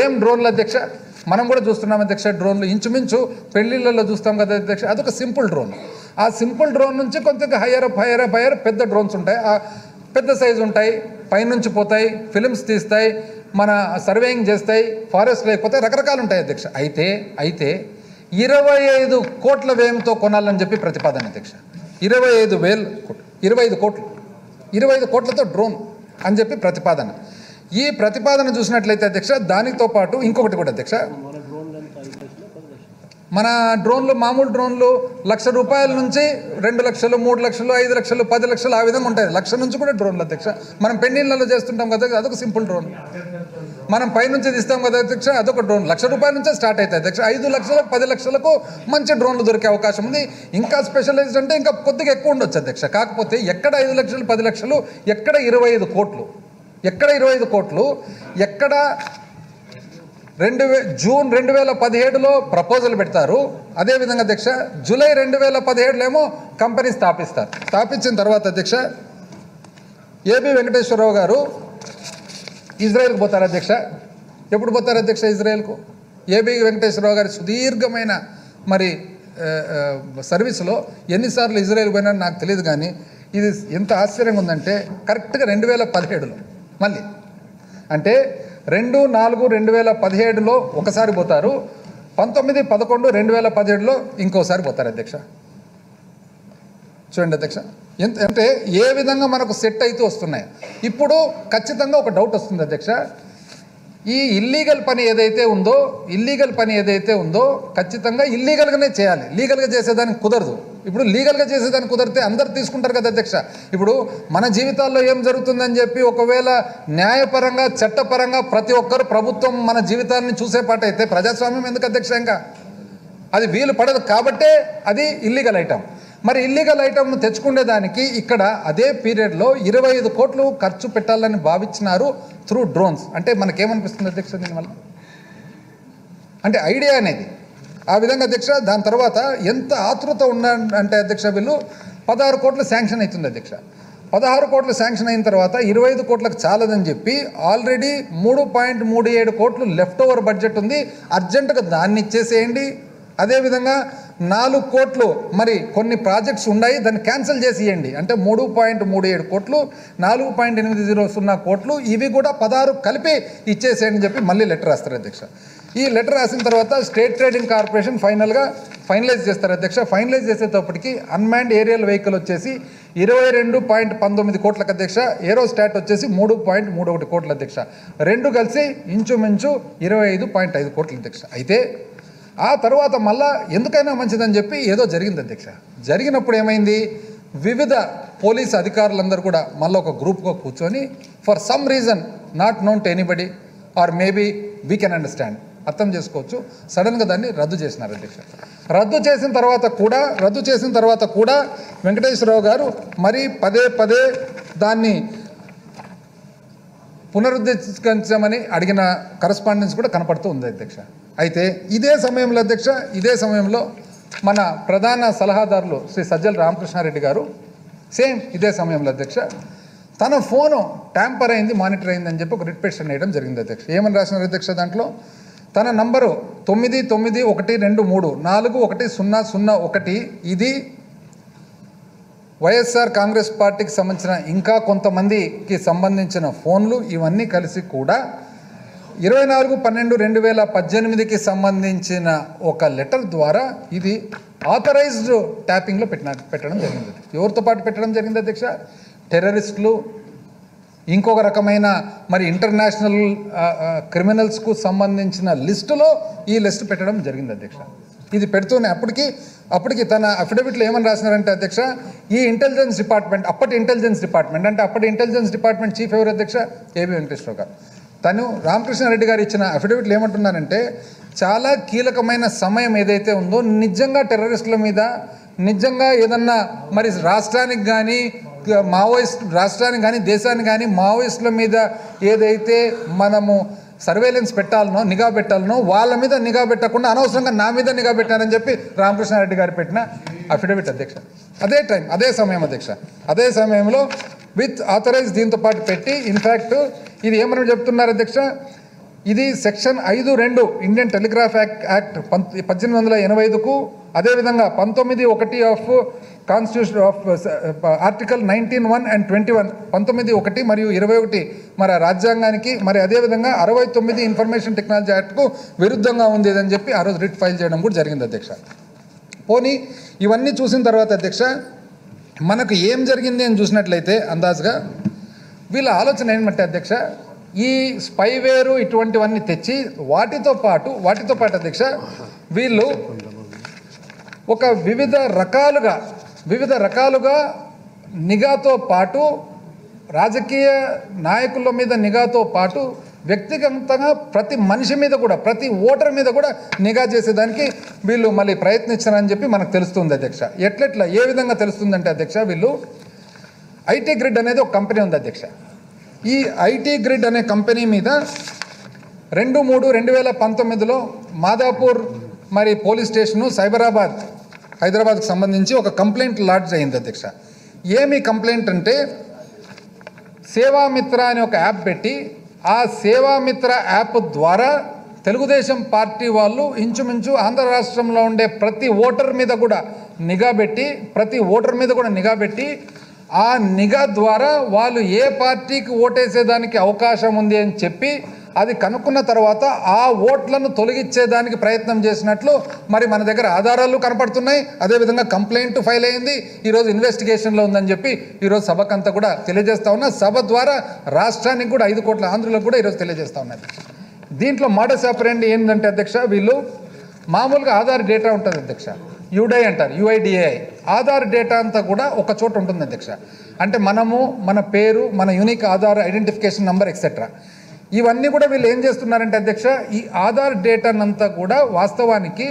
ఏం డ్రోన్లు అధ్యక్ష? మనం కూడా చూస్తున్నాం అధ్యక్ష. డ్రోన్లు ఇంచుమించు పెళ్లిళ్ళల్లో చూస్తాం కదా అధ్యక్ష. అదొక సింపుల్ డ్రోన్. ఆ సింపుల్ డ్రోన్ నుంచి కొంచెం హైయర్ పెద్ద డ్రోన్స్ ఉంటాయి, పెద్ద సైజు ఉంటాయి, పైనుంచి పోతాయి, ఫిలిమ్స్ తీస్తాయి, మన సర్వేయింగ్ చేస్తాయి, ఫారెస్ట్ లేకపోతే రకరకాలు ఉంటాయి అధ్యక్ష. అయితే 25 కోట్ల వ్యయంతో కొనాలని చెప్పి ప్రతిపాదన అధ్యక్ష. 25 కోట్లతో డ్రోన్ అని చెప్పి ప్రతిపాదన. ఈ ప్రతిపాదన చూసినట్లయితే అధ్యక్ష దానితో పాటు ఇంకొకటి కూడా అధ్యక్ష, మన డ్రోన్లు మామూలు డ్రోన్లు ₹1,00,000 నుంచి 2 లక్షలు, 3 లక్షలు, 5 లక్షలు, 10 లక్షలు ఆ విధంగా ఉంటాయి. 1,00,000 నుంచి కూడా డ్రోన్లు అధ్యక్ష. మనం పెళ్లిళ్ళలో చేస్తుంటాం కదా, అదొక సింపుల్ డ్రోన్. మనం పైనుంచి తీస్తాం కదా అధ్యక్ష, అదొక డ్రోన్. ₹1,00,000 నుంచే స్టార్ట్ అవుతాయి అధ్యక్ష. 5 లక్షలకు, 10 లక్షలకు మంచి డ్రోన్లు దొరికే అవకాశం ఉంది. ఇంకా స్పెషలైజ్డ్ అంటే ఇంకా కొద్దిగా ఎక్కువ ఉండొచ్చు అధ్యక్ష. కాకపోతే ఎక్కడ 5 లక్షలు, 10 లక్షలు, ఎక్కడ 25 కోట్లు, ఎక్కడ 25 కోట్లు, ఎక్కడ జూన్ 2017లో ప్రపోజల్ పెడతారు. అదేవిధంగా అధ్యక్ష జూలై 2017లో ఏమో కంపెనీ స్థాపిస్తారు. స్థాపించిన తర్వాత అధ్యక్ష ఏబి వెంకటేశ్వరరావు గారు ఇజ్రాయెల్కి పోతారు అధ్యక్ష. ఎప్పుడు పోతారు అధ్యక్ష ఇజ్రాయెల్కు? ఏబి వెంకటేశ్వరరావు గారి సుదీర్ఘమైన మరి సర్వీసులో ఎన్నిసార్లు ఇజ్రాయెల్ పోయినా నాకు తెలియదు, కానీ ఇది ఎంత ఆశ్చర్యంగా ఉందంటే కరెక్ట్గా 2017లో మళ్ళీ అంటే 2/4/2017లో ఒకసారి పోతారు, 19/11/2017లో ఇంకోసారి పోతారు అధ్యక్ష. చూడండి అధ్యక్ష అంటే ఏ విధంగా మనకు సెట్ అయితే వస్తున్నాయి. ఇప్పుడు ఖచ్చితంగా ఒక డౌట్ వస్తుంది అధ్యక్ష, ఈ ఇల్లీగల్ పని ఏదైతే ఉందో ఖచ్చితంగా ఇల్లీగల్గానే చేయాలి, లీగల్గా చేసేదానికి కుదరదు. ఇప్పుడు లీగల్గా చేసేదానికి కుదిరితే అందరు తీసుకుంటారు కదా అధ్యక్ష. ఇప్పుడు మన జీవితాల్లో ఏం జరుగుతుందని చెప్పి ఒకవేళ న్యాయపరంగా, చట్టపరంగా ప్రతి ఒక్కరు ప్రభుత్వం మన జీవితాన్ని చూసే పాట అయితే ప్రజాస్వామ్యం ఎందుకు అధ్యక్ష? ఇంకా అది వీలు పడదు కాబట్టే అది ఇల్లీగల్ ఐటమ్. మరి ఇల్లీగల్ ఐటమ్ను తెచ్చుకునేదానికి ఇక్కడ అదే పీరియడ్లో 25 కోట్లు ఖర్చు పెట్టాలని భావించినారు త్రూ డ్రోన్స్. అంటే మనకేమనిపిస్తుంది అధ్యక్ష దీనివల్ల? అంటే ఐడియా అనేది ఆ విధంగా అధ్యక్ష. దాని తర్వాత ఎంత ఆతృత అంటే అధ్యక్ష వీళ్ళు 16 కోట్లు శాంక్షన్ అవుతుంది అధ్యక్ష. 16 కోట్లు శాంక్షన్ అయిన తర్వాత 25 కోట్లకు చాలదని చెప్పి ఆల్రెడీ 3.37 కోట్లు లెఫ్ట్ ఓవర్ బడ్జెట్ ఉంది, అర్జెంటుగా దాన్ని ఇచ్చేసేయండి. అదేవిధంగా 4 కోట్లు మరి కొన్ని ప్రాజెక్ట్స్ ఉన్నాయి, దాన్ని క్యాన్సిల్ చేసి ఇవ్వండి. అంటే 3.37 కోట్లు, 4.800 కోట్లు, ఇవి కూడా 16 కలిపి ఇచ్చేసేయండి చెప్పి మళ్ళీ లెటర్ రాస్తారు అధ్యక్ష. ఈ లెటర్ రాసిన తర్వాత స్టేట్ ట్రేడింగ్ కార్పొరేషన్ ఫైనలైజ్ చేస్తారు అధ్యక్ష. ఫైనలైజ్ చేసేటప్పటికి అన్మాన్డ్ ఏరియల్ వెహికల్ వచ్చేసి 22.19 కోట్లకు అధ్యక్ష, ఏరోస్టాట్ వచ్చేసి 3.31 కోట్ల అధ్యక్ష. రెండు కలిసి ఇంచుమించు 25.5 కోట్ల అధ్యక్ష. అయితే ఆ తర్వాత మళ్ళా ఎందుకైనా మంచిదని చెప్పి ఏదో జరిగింది అధ్యక్ష. జరిగినప్పుడు ఏమైంది, వివిధ పోలీస్ అధికారులందరూ కూడా మళ్ళీ ఒక గ్రూప్గా కూర్చొని for some reason not known to anybody or maybe we can understand, అర్థం చేసుకోవచ్చు, సడన్గా దాన్ని రద్దు చేసినారు అధ్యక్ష. రద్దు చేసిన తర్వాత కూడా వెంకటేశ్వరరావు గారు మరి పదే దాన్ని పునరుద్ధరించమని అడిగిన కరస్పాండెన్స్ కూడా కనపడుతూ ఉంది అధ్యక్ష. అయితే ఇదే సమయంలో మన ప్రధాన సలహాదారులు శ్రీ సజ్జల రామకృష్ణారెడ్డి గారు సేమ్ ఇదే సమయంలో అధ్యక్ష తన ఫోను ట్యాంపర్ అయింది, మానిటర్ అయిందని చెప్పి ఒక రిట్ పిటిషన్ వేయడం జరిగింది అధ్యక్ష. ఏమని రాసినారు అధ్యక్ష దాంట్లో? తన నంబరు 9912341001, ఇది వైఎస్ఆర్ కాంగ్రెస్ పార్టీకి సంబంధించిన ఇంకా కొంతమందికి సంబంధించిన ఫోన్లు, ఇవన్నీ కలిసి కూడా 24/12/2018కి సంబంధించిన ఒక లెటర్ ద్వారా ఇది ఆథరైజ్డ్ ట్యాపింగ్లో పెట్టడం జరిగింది. ఎవరితో పాటు పెట్టడం జరిగింది అధ్యక్ష? టెర్రరిస్టులు, ఇంకొక రకమైన మరి ఇంటర్నేషనల్ క్రిమినల్స్కు సంబంధించిన లిస్టులో ఈ లిస్ట్ పెట్టడం జరిగింది అధ్యక్ష. ఇది పెడుతూనే అప్పటికి తన అఫిడవిట్లో ఏమని రాసినారంటే అధ్యక్ష, ఈ ఇంటెలిజెన్స్ డిపార్ట్మెంట్, అప్పటి ఇంటెలిజెన్స్ డిపార్ట్మెంట్ చీఫ్ ఎవరు అధ్యక్ష? ఏబి వెంకటేశ్వరరావు గారు. తను రామకృష్ణారెడ్డి గారు ఇచ్చిన అఫిడవిట్లు ఏమంటున్నారంటే, చాలా కీలకమైన సమయం ఏదైతే ఉందో నిజంగా టెర్రరిస్టుల మీద నిజంగా ఏదన్నా మరి రాష్ట్రానికి కానీ దేశానికి కానీ మావోయిస్టుల మీద ఏదైతే మనము సర్వేలెన్స్ నిఘా పెట్టాలనో వాళ్ళ మీద నిఘా పెట్టకుండా అనవసరంగా నా మీద నిఘా పెట్టారని చెప్పి రామకృష్ణారెడ్డి గారు పెట్టిన అఫిడవిట్ అధ్యక్ష. అదే సమయంలో విత్ ఆథరైజ్ దీంతో పాటు పెట్టి ఇన్ఫ్యాక్ట్ ఇది ఏమని చెప్తున్నారు అధ్యక్ష, ఇది సెక్షన్ 5(2) ఇండియన్ టెలిగ్రాఫ్ యాక్ట్ 1885కు, అదేవిధంగా 19(1) of constitution of article 19(1) and 21, 19(1) మరియు 21 మరి రాజ్యాంగానికి, మరి అదేవిధంగా 69 ఇన్ఫర్మేషన్ టెక్నాలజీ యాక్ట్కు విరుద్ధంగా ఉంది అని చెప్పి ఆ రోజు రిట్ ఫైల్ చేయడం కూడా జరిగింది అధ్యక్ష. పోనీ ఇవన్నీ చూసిన తర్వాత అధ్యక్ష మనకు ఏం జరిగింది అని చూసినట్లయితే అందాజుగా వీళ్ళ ఆలోచన ఏమంటే అధ్యక్ష, ఈ స్పైవేరు ఇటువంటివన్నీ తెచ్చి వాటితో పాటు అధ్యక్ష వీళ్ళు ఒక వివిధ రకాలుగా నిఘాతో పాటు, రాజకీయ నాయకుల మీద నిఘాతో పాటు వ్యక్తిగతంగా ప్రతి మనిషి మీద కూడా, ప్రతి ఓటర్ మీద కూడా నిఘా చేసేదానికి వీళ్ళు మళ్ళీ ప్రయత్నించారని చెప్పి మనకు తెలుస్తుంది అధ్యక్ష. ఏ విధంగా తెలుస్తుందంటే అధ్యక్ష, వీళ్ళు ఐటీ గ్రిడ్ అనేది ఒక కంపెనీ ఉంది అధ్యక్ష. ఈ ఐటీ గ్రిడ్ అనే కంపెనీ మీద 2/3/2019లో మాదాపూర్ మరి పోలీస్ స్టేషను హైదరాబాద్కి సంబంధించి ఒక కంప్లైంట్ లాడ్జ్ అయింది అధ్యక్ష. ఏమి కంప్లైంట్ అంటే, సేవామిత్ర అనే ఒక యాప్ పెట్టి, ఆ సేవామిత్ర యాప్ ద్వారా తెలుగుదేశం పార్టీ వాళ్ళు ఇంచుమించు ఆంధ్ర రాష్ట్రంలో ఉండే ప్రతి ఓటర్ మీద కూడా నిఘా పెట్టి ఆ నిఘా ద్వారా వాళ్ళు ఏ పార్టీకి ఓటేసేదానికి అవకాశం ఉంది అని చెప్పి అది కనుక్కున్న తర్వాత ఆ ఓట్లను తొలగించేదానికి ప్రయత్నం చేసినట్లు మరి మన దగ్గర ఆధారాలు కనపడుతున్నాయి. అదేవిధంగా కంప్లైంట్ ఫైల్ అయింది, ఈరోజు ఇన్వెస్టిగేషన్లో ఉందని చెప్పి ఈరోజు సభకంతా కూడా తెలియజేస్తా ఉన్నా. సభ ద్వారా రాష్ట్రానికి కూడా 5 కోట్ల ఆంధ్రులకు కూడా ఈరోజు తెలియజేస్తా ఉన్నాయి. దీంట్లో మోడస్ ఆపరెండి ఏంటంటే అధ్యక్ష, వీళ్ళు మామూలుగా ఆధార్ డేటా ఉంటుంది అధ్యక్ష, UIDAI ఆధార్ డేటా అంతా కూడా ఒక చోట ఉంటుంది అధ్యక్ష. అంటే మన పేరు, మన unique Aadhaar identification number etcetera, ఇవన్నీ కూడా వీళ్ళు ఏం చేస్తున్నారంటే అధ్యక్ష, ఈ ఆధార్ డేటానంతా కూడా వాస్తవానికి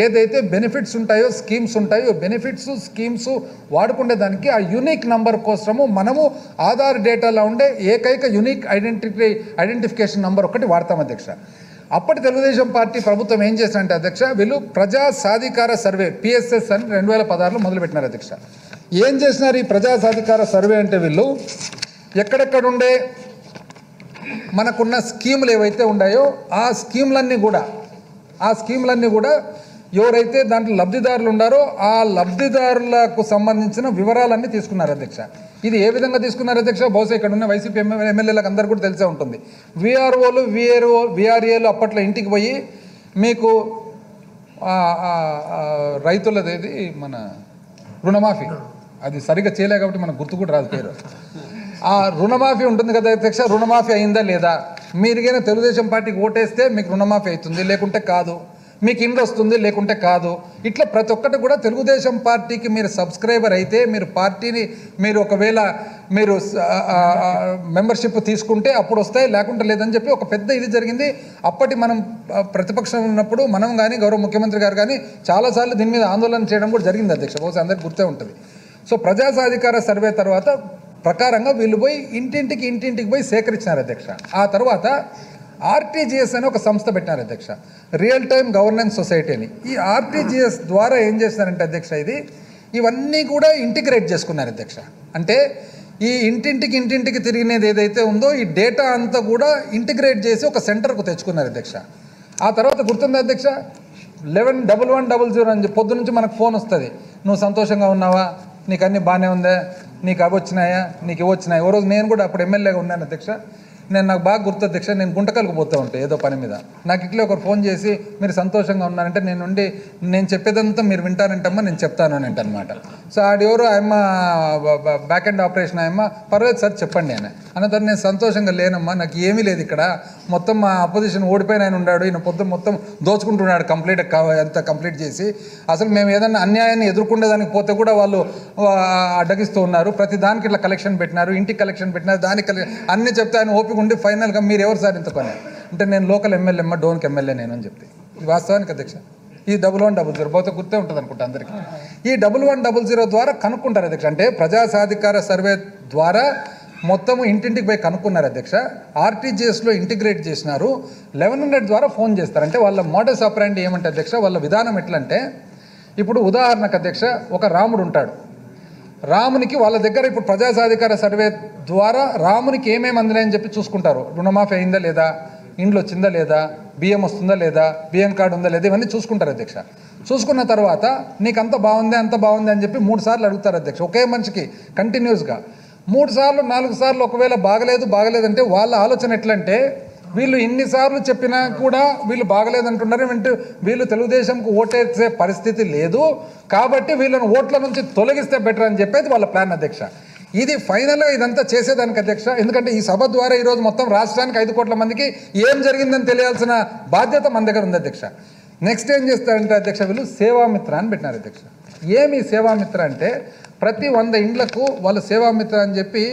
ఏదైతే బెనిఫిట్స్ ఉంటాయో స్కీమ్స్ ఉంటాయో బెనిఫిట్స్ స్కీమ్స్ వాడుకునేదానికి ఆ యూనిక్ నంబర్ కోసము మనము ఆధార్ డేటాలో ఉండే ఏకైక యూనిక్ ఐడెంటిఫికేషన్ నంబర్ ఒకటి వాడతాం అధ్యక్ష. అప్పటి తెలుగుదేశం పార్టీ ప్రభుత్వం ఏం చేసిందంటే అధ్యక్ష, వీళ్ళు ప్రజా సాధికార సర్వే పిఎస్ఎస్ అని 2016లో మొదలుపెట్టినారు అధ్యక్ష. ఏం చేసినారు ఈ ప్రజా సాధికార సర్వే అంటే, వీళ్ళు ఎక్కడెక్కడుండే మనకున్న స్కీములు ఏవైతే ఉన్నాయో ఆ స్కీములన్నీ కూడా ఎవరైతే దాంట్లో లబ్ధిదారులు ఉన్నారో ఆ లబ్ధిదారులకు సంబంధించిన వివరాలన్నీ తీసుకున్నారు అధ్యక్ష. ఇది ఏ విధంగా తీసుకున్నారు అధ్యక్ష? బహుశా ఇక్కడ ఉన్న వైసీపీ ఎమ్మెల్యేలకు అందరూ కూడా తెలిసే ఉంటుంది. విఆర్ఏలు అప్పట్లో ఇంటికి పోయి మీకు రైతులదేది మన రుణమాఫీ, అది సరిగ్గా చేయలే కాబట్టి మనకు గుర్తు కూడా రాదు పేరు. ఆ రుణమాఫీ ఉంటుంది కదా అధ్యక్ష, రుణమాఫీ అయిందా లేదా, మీరుగైనా తెలుగుదేశం పార్టీకి ఓటేస్తే మీకు రుణమాఫీ అవుతుంది, లేకుంటే కాదు, మీకు ఇండ్లు వస్తుంది, లేకుంటే కాదు. ఇట్లా ప్రతి ఒక్కటి కూడా తెలుగుదేశం పార్టీకి మీరు సబ్స్క్రైబర్ అయితే మీరు పార్టీని మీరు ఒకవేళ మీరు మెంబర్షిప్ తీసుకుంటే అప్పుడు వస్తాయి, లేకుంటే లేదని చెప్పి ఒక పెద్ద ఇది జరిగింది. అప్పటి మనం ప్రతిపక్షం ఉన్నప్పుడు మనం కానీ గౌరవ ముఖ్యమంత్రి గారు కానీ చాలాసార్లు దీని మీద ఆందోళన చేయడం కూడా జరిగింది అధ్యక్ష, బహుశా అందరికీ గుర్తే ఉంటుంది. సో ప్రజా సాధికార సర్వే తర్వాత ప్రకారంగా వీళ్ళు పోయి ఇంటింటికి పోయి సేకరించినారు అధ్యక్ష. ఆ తర్వాత ఆర్టీజీఎస్ అని ఒక సంస్థ పెట్టినారు అధ్యక్ష, రియల్ టైమ్ గవర్నెన్స్ సొసైటీ అని. ఈ ఆర్టీజీఎస్ ద్వారా ఏం చేస్తున్నారంటే అధ్యక్ష, ఇవన్నీ కూడా ఇంటిగ్రేట్ చేసుకున్నారు అధ్యక్ష. అంటే ఈ ఇంటింటికి తిరిగినది ఏదైతే ఉందో ఈ డేటా అంతా కూడా ఇంటిగ్రేట్ చేసి ఒక సెంటర్కు తెచ్చుకున్నారు అధ్యక్ష. ఆ తర్వాత గుర్తుంది అధ్యక్ష, 111100 అని పొద్దు నుంచి మనకు ఫోన్ వస్తుంది, నువ్వు సంతోషంగా ఉన్నావా, నీకు అన్నీ బాగానే ఉందా, నీకు అవి వచ్చినాయా, నీకు ఇవి వచ్చినాయి. ఓ రోజు నేను కూడా అప్పుడు ఎమ్మెల్యేగా ఉన్నాను అధ్యక్ష, నాకు బాగా గుర్తు అధ్యక్ష, నేను గుంటకల్కి పోతూ ఉంటాను ఏదో పని మీద. నాకు ఇట్లా ఒకరు ఫోన్ చేసి మీరు సంతోషంగా ఉన్నారంటే నేను చెప్పేదంతా మీరు వింటారంటమ్మా, నేను చెప్తాను అని అనమాట. సో ఆడెవరో ఆయమ్మ బ్యాక్ అండ్ ఆపరేషన్ ఆయమ్మ, పర్వాలేదు సార్ చెప్పండి అన్న తర్వాత నేను సంతోషంగా లేనమ్మా, నాకు ఏమీ లేదు ఇక్కడ, మొత్తం మా అపోజిషన్ ఓడిపోయిన ఆయన ఉన్నాడు, ఈయన మొత్తం దోచుకుంటున్నాడు అంతా కంప్లీట్ చేసి, అసలు మేము ఏదన్నా అన్యాయాన్ని ఎదుర్కొనేదానికి పోతే కూడా వాళ్ళు అడ్డగిస్తూ ఉన్నారు, ప్రతి దానికి ఇట్లా కలెక్షన్ పెట్టినారు, ఇంటికి కలెక్షన్ పెట్టినారు, దానికి అన్నీ చెప్తే ఆయన ఓపిక ఉండి ఫైనల్గా మీరు ఎవరు సార్ ఇంతకొని అంటే నేను లోకల్ ఎమ్మెల్యే అమ్మ, డోన్కి ఎమ్మెల్యే నేను అని చెప్తే, ఇది వాస్తవానికి అధ్యక్ష. ఈ 1100 బహుశా గుర్తే ఉంటుంది అనుకుంటా అందరికీ. ఈ 1100 ద్వారా కనుక్కుంటారు అధ్యక్ష. అంటే ప్రజా సాధికార సర్వే ద్వారా మొత్తము ఇంటింటికి పోయి కనుక్కున్నారు అధ్యక్ష. ఆర్టీజీఎస్లో ఇంటిగ్రేట్ చేసినారు. 1100 ద్వారా ఫోన్ చేస్తారు. అంటే వాళ్ళ మోడస్ ఆపరాండి ఏమంటే అధ్యక్ష, వాళ్ళ విధానం ఎట్లంటే, ఇప్పుడు ఉదాహరణకు అధ్యక్ష ఒక రాముడు ఉంటాడు, రామునికి వాళ్ళ దగ్గర ఇప్పుడు ప్రజా సాధికార సర్వే ద్వారా రామునికి ఏమేమి అందినాయని చెప్పి చూసుకుంటారు. రుణమాఫీ అయిందా లేదా, ఇండ్లు వచ్చిందా లేదా, బియ్యం వస్తుందా లేదా, బియ్యం కార్డు ఉందా లేదా, ఇవన్నీ చూసుకుంటారు అధ్యక్ష. చూసుకున్న తర్వాత నీకు అంత బాగుంది అని చెప్పి 3 సార్లు అడుగుతారు అధ్యక్ష, ఒకే మనిషికి కంటిన్యూస్గా 3 సార్లు 4 సార్లు. ఒకవేళ బాగలేదంటే వాళ్ళ ఆలోచన ఎట్లంటే, వీళ్ళు ఇన్నిసార్లు చెప్పినా కూడా వీళ్ళు బాగలేదంటున్నారు, వీళ్ళు తెలుగుదేశంకు ఓటేసే పరిస్థితి లేదు కాబట్టి వీళ్ళని ఓట్ల నుంచి తొలగిస్తే బెటర్ అని చెప్పేది వాళ్ళ ప్లాన్ అధ్యక్ష. ఇది ఫైనల్గా ఇదంతా చేసేదానికి అధ్యక్ష, ఎందుకంటే ఈ సభ ద్వారా ఈరోజు మొత్తం రాష్ట్రానికి 5 కోట్ల మందికి ఏం జరిగిందని తెలియాల్సిన బాధ్యత మన దగ్గర ఉంది అధ్యక్ష. నెక్స్ట్ ఏం చేస్తారంటే అధ్యక్ష, వీళ్ళు సేవామిత్ర అని పెట్టినారు అధ్యక్ష. ఏమి సేవామిత్ర అంటే, ప్రతి 100 ఇండ్లకు వాళ్ళు సేవామిత్ర అని చెప్పి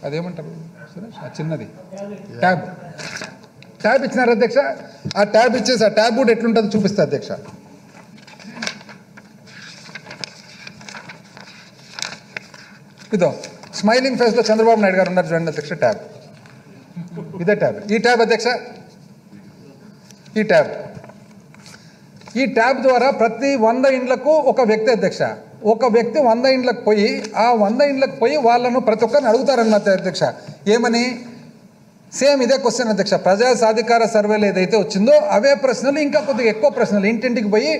అదేమంటారు చిన్నది ట్యాబ్ ఇచ్చినారు అధ్యక్ష. ఆ ట్యాబ్ ఇచ్చేసి ఆ ట్యాబ్ కూడా ఎట్లుంటుందో చూపిస్తా అధ్యక్ష. ఇదో స్మైలింగ్ ఫేస్లో చంద్రబాబు నాయుడు గారు ఉన్నారు చూడండి అధ్యక్ష, ట్యాబ్ ఇదే ట్యాబ్. ఈ ట్యాబ్ అధ్యక్ష, ఈ ట్యాబ్ ద్వారా ప్రతి 100 ఇండ్లకు ఒక వ్యక్తి అధ్యక్ష, ఒక వ్యక్తి 100 ఇండ్లకు పోయి ఆ 100 ఇండ్లకు పోయి వాళ్ళను ప్రతి ఒక్కరిని అడుగుతారన్నమాట అధ్యక్ష. ఏమని? సేమ్ ఇదే క్వశ్చన్ అధ్యక్ష. ప్రజా సాధికార సర్వేలో ఏదైతే వచ్చిందో అవే ప్రశ్నలు, ఇంకా కొద్దిగా ఎక్కువ ప్రశ్నలు, ఇంటింటికి పోయి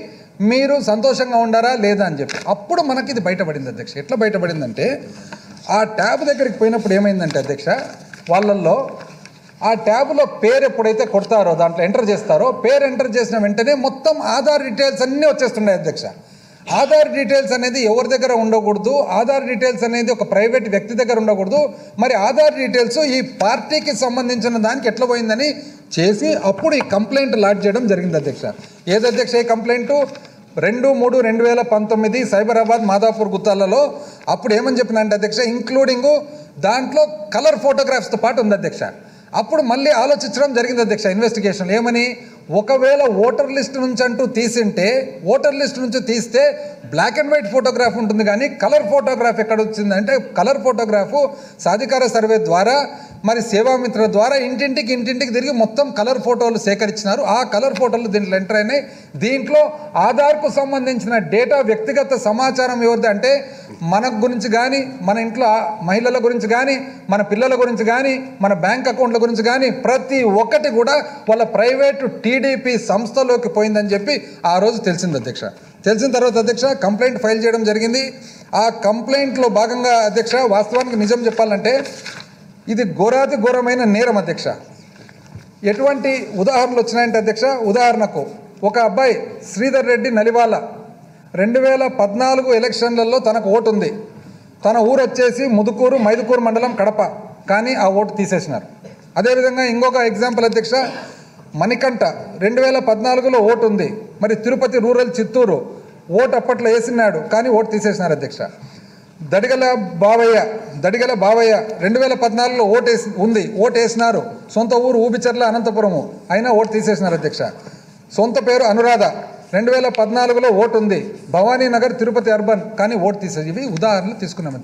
మీరు సంతోషంగా ఉండారా లేదా అని చెప్పి. అప్పుడు మనకి ఇది బయటపడింది అధ్యక్ష. ఎట్లా బయటపడిందంటే, ఆ ట్యాబ్ దగ్గరికి పోయినప్పుడు ఏమైందంటే అధ్యక్ష, వాళ్ళల్లో ఆ ట్యాబ్లో పేరు ఎప్పుడైతే కొడతారో, దాంట్లో ఎంటర్ చేస్తారో, పేరు ఎంటర్ చేసిన వెంటనే మొత్తం ఆధార్ డీటెయిల్స్ అన్నీ వచ్చేస్తున్నాయి అధ్యక్ష. ఆధార్ డీటెయిల్స్ అనేది ఎవరి దగ్గర ఉండకూడదు, ఆధార్ డీటెయిల్స్ అనేది ఒక ప్రైవేట్ వ్యక్తి దగ్గర ఉండకూడదు. మరి ఆధార్ డీటెయిల్స్ ఈ పార్టీకి సంబంధించిన దానికి ఎట్లా పోయిందని చేసి అప్పుడు ఈ కంప్లైంట్ లాడ్జ్ చేయడం జరిగింది అధ్యక్ష. ఏది అధ్యక్ష ఈ కంప్లైంట్? 2/3/2019 సైబరాబాద్ మాదాపూర్ గుత్తాలలో. అప్పుడు ఏమని చెప్పినంటే అధ్యక్ష, ఇంక్లూడింగ్ దాంట్లో కలర్ ఫోటోగ్రాఫ్స్తో పాటు ఉంది అధ్యక్ష. అప్పుడు మళ్ళీ ఆలోచించడం జరిగింది అధ్యక్ష ఇన్వెస్టిగేషన్. ఏమని? ఒకవేళ ఓటర్ లిస్ట్ నుంచి అంటూ తీసింటే, ఓటర్ లిస్ట్ నుంచి తీస్తే బ్లాక్ అండ్ వైట్ ఫోటోగ్రాఫ్ ఉంటుంది, కానీ కలర్ ఫోటోగ్రాఫ్ ఎక్కడ వచ్చిందంటే కలర్ ఫోటోగ్రాఫు సాధికార సర్వే ద్వారా మరి సేవామిత్ర ద్వారా ఇంటింటికి తిరిగి మొత్తం కలర్ ఫోటోలు సేకరించినారు. ఆ కలర్ ఫోటోలు దీంట్లో ఎంటర్ అయినాయి. దీంట్లో ఆధార్కు సంబంధించిన డేటా, వ్యక్తిగత సమాచారం ఎవరిది అంటే మన గురించి కానీ, మన ఇంట్లో మహిళల గురించి కానీ, మన పిల్లల గురించి కానీ, మన బ్యాంక్ అకౌంట్ల గురించి కానీ ప్రతి ఒక్కటి కూడా వాళ్ళ ప్రైవేటు టీడీపీ సంస్థలోకి పోయిందని చెప్పి ఆ రోజు తెలిసింది అధ్యక్ష. తెలిసిన తర్వాత అధ్యక్ష కంప్లైంట్ ఫైల్ చేయడం జరిగింది. ఆ కంప్లైంట్లో భాగంగా అధ్యక్ష వాస్తవానికి నిజం చెప్పాలంటే ఇది ఘోరాతి ఘోరమైన నేరం అధ్యక్ష. ఎటువంటి ఉదాహరణలు వచ్చినాయంటే అధ్యక్ష, ఉదాహరణకు ఒక అబ్బాయి శ్రీధర్ రెడ్డి నలివాల 2014 ఎలక్షన్లలో తనకు ఓటు ఉంది. తన ఊరు వచ్చేసి ముదుకూరు, మైదుకూరు మండలం, కడప. కానీ ఆ ఓటు తీసేసినారు. అదేవిధంగా ఇంకొక ఎగ్జాంపుల్ అధ్యక్ష, మణికంఠ 2014లో ఓటు ఉంది. మరి తిరుపతి రూరల్, చిత్తూరు ఓటు అప్పట్లో వేసినాడు, కానీ ఓటు తీసేసినారు అధ్యక్ష. దడిగల బావయ్య 2014లో ఓటు వేసినారు. సొంత ఊరు ఊబిచర్ల, అనంతపురము, అయినా ఓటు తీసేసినారు అధ్యక్ష. సొంత పేరు అనురాధ 2014లో ఓటు ఉంది. భవానీ నగర్, తిరుపతి అర్బన్, కానీ ఓటు తీసేసి. ఇవి ఉదాహరణలు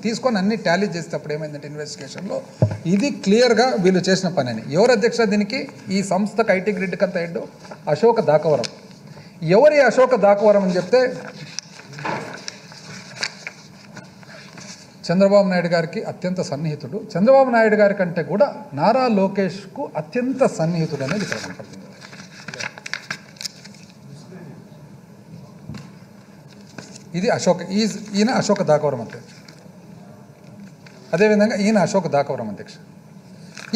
తీసుకొని అన్ని టాలీ చేసేటప్పుడు ఏమైందంటే ఇన్వెస్టిగేషన్లో ఇది క్లియర్గా వీళ్ళు చేసిన పని అని. ఎవరు అధ్యక్ష దీనికి? ఈ సంస్థకు ఐటీ గ్రిడ్కి అంత హెడ్ అశోక్ దాకవరం. ఎవరి అశోక్ దాకవరం అని చెప్తే చంద్రబాబు నాయుడు గారికి అత్యంత సన్నిహితుడు. చంద్రబాబు నాయుడు గారి కంటే కూడా నారా లోకేష్కు అత్యంత సన్నిహితుడు అనేది ఇక్కడ కనపడుతుంది. ఇది ఈయన అశోక్ దాకవరం అధ్యక్ష. అదేవిధంగా ఈయన అశోక్ దాకవరం అధ్యక్ష.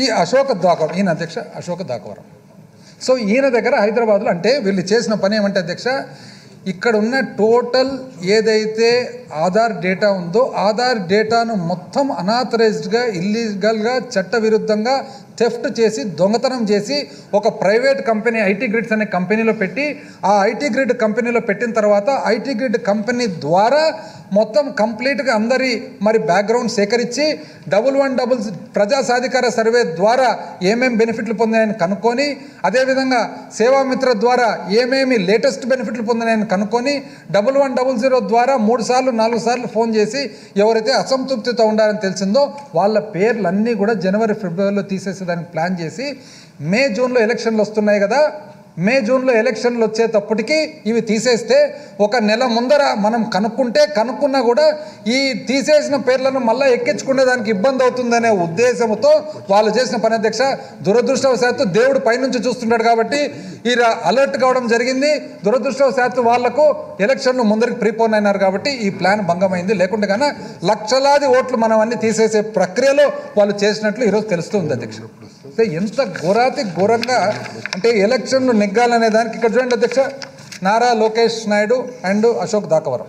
ఈయన అధ్యక్ష అశోక్ దాకవరం. సో ఈయన దగ్గర హైదరాబాద్లో అంటే వీళ్ళు చేసిన పని ఏమంటే అధ్యక్ష, ఇక్కడ ఉన్న టోటల్ ఏదైతే ఆధార్ డేటా ఉందో ఆధార్ డేటాను మొత్తం అనాథరైజ్డ్గా, ఇల్లీగల్గా, చట్టవిరుద్ధంగా థెఫ్ట్ చేసి, దొంగతనం చేసి ఒక ప్రైవేట్ కంపెనీ ఐటీ గ్రిడ్స్ అనే కంపెనీలో పెట్టి, ఆ ఐటీ గ్రిడ్ కంపెనీలో పెట్టిన తర్వాత ఐటీ గ్రిడ్ కంపెనీ ద్వారా మొత్తం కంప్లీట్గా అందరి మరి బ్యాక్గ్రౌండ్ సేకరించి 1111 ప్రజా సాధికార సర్వే ద్వారా ఏమేమి బెనిఫిట్లు పొందాయని కనుక్కొని, అదేవిధంగా సేవామిత్ర ద్వారా ఏమేమి లేటెస్ట్ బెనిఫిట్లు పొందాయని కనుక్కొని 1100 ద్వారా 3 సార్లు 4 సార్లు ఫోన్ చేసి ఎవరైతే అసంతృప్తితో ఉండాలని తెలిసిందో వాళ్ళ పేర్లన్నీ కూడా జనవరి, ఫిబ్రవరిలో తీసేసేదానికి ప్లాన్ చేసి, మే, జూన్లో ఎలక్షన్లు వస్తున్నాయి కదా, మే, జూన్లో ఎలక్షన్లు వచ్చేటప్పటికి ఇవి తీసేస్తే ఒక నెల ముందర మనం కనుక్కున్నా కూడా ఈ తీసేసిన పేర్లను మళ్ళీ ఎక్కించుకునే దానికి ఇబ్బంది అవుతుందనే ఉద్దేశంతో వాళ్ళు చేసిన పని అధ్యక్ష. దురదృష్టవశాత్తు దేవుడు పైనుంచి చూస్తున్నాడు కాబట్టి ఇలా అలర్ట్ కావడం జరిగింది. దురదృష్టవశాత్తు వాళ్లకు ఎలక్షన్లు ముందరికి ప్రీపోన్ అయినారు కాబట్టి ఈ ప్లాన్ భంగమైంది. లేకుంటే కన్నా లక్షలాది ఓట్లు మనం అన్ని తీసేసే ప్రక్రియలో వాళ్ళు చేసినట్లు ఈరోజు తెలుస్తుంది అధ్యక్ష. ఎంత ఘోరంగా అంటే ఎలక్షన్లు నెగ్గాలనే దానికి ఇక్కడ చూడండి అధ్యక్ష, నారా లోకేష్ నాయుడు అండ్ అశోక్ దాకవరం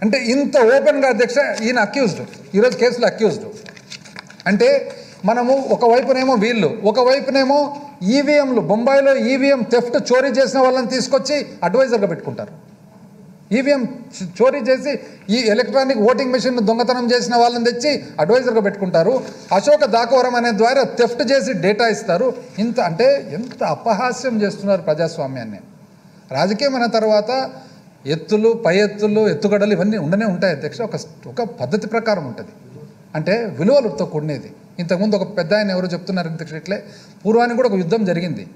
అంటే ఇంత ఓపెన్గా అధ్యక్ష. ఈయన అక్యూజ్డ్, ఈరోజు కేసులో అక్యూజ్డ్. అంటే మనము ఒకవైపునేమో వీళ్ళు, ఒకవైపునేమో ఈవీఎంలు, బొంబాయిలో ఈవీఎం థెఫ్ట్ చోరీ చేసిన వాళ్ళని తీసుకొచ్చి అడ్వైజర్గా పెట్టుకుంటారు. ఈవీఎం చోరీ చేసి ఈ ఎలక్ట్రానిక్ ఓటింగ్ మెషిన్ దొంగతనం చేసిన వాళ్ళని తెచ్చి అడ్వైజర్గా పెట్టుకుంటారు. అశోక్ దాకవరం అనే ద్వారా థెఫ్ట్ చేసి డేటా ఇస్తారు. అంటే ఎంత అపహాస్యం చేస్తున్నారు ప్రజాస్వామ్యాన్ని. రాజకీయం అనే తర్వాత ఎత్తులు, పై ఎత్తులు, ఎత్తుగడలు ఇవన్నీ ఉండనే ఉంటాయి అధ్యక్ష. ఒక పద్ధతి ప్రకారం ఉంటుంది, అంటే విలువలతో కూడినది. ఇంతకుముందు ఒక పెద్ద ఆయన ఎవరు చెప్తున్నారు అధ్యక్ష, ఇట్లే పూర్వానికి కూడా ఒక యుద్ధం జరిగింది.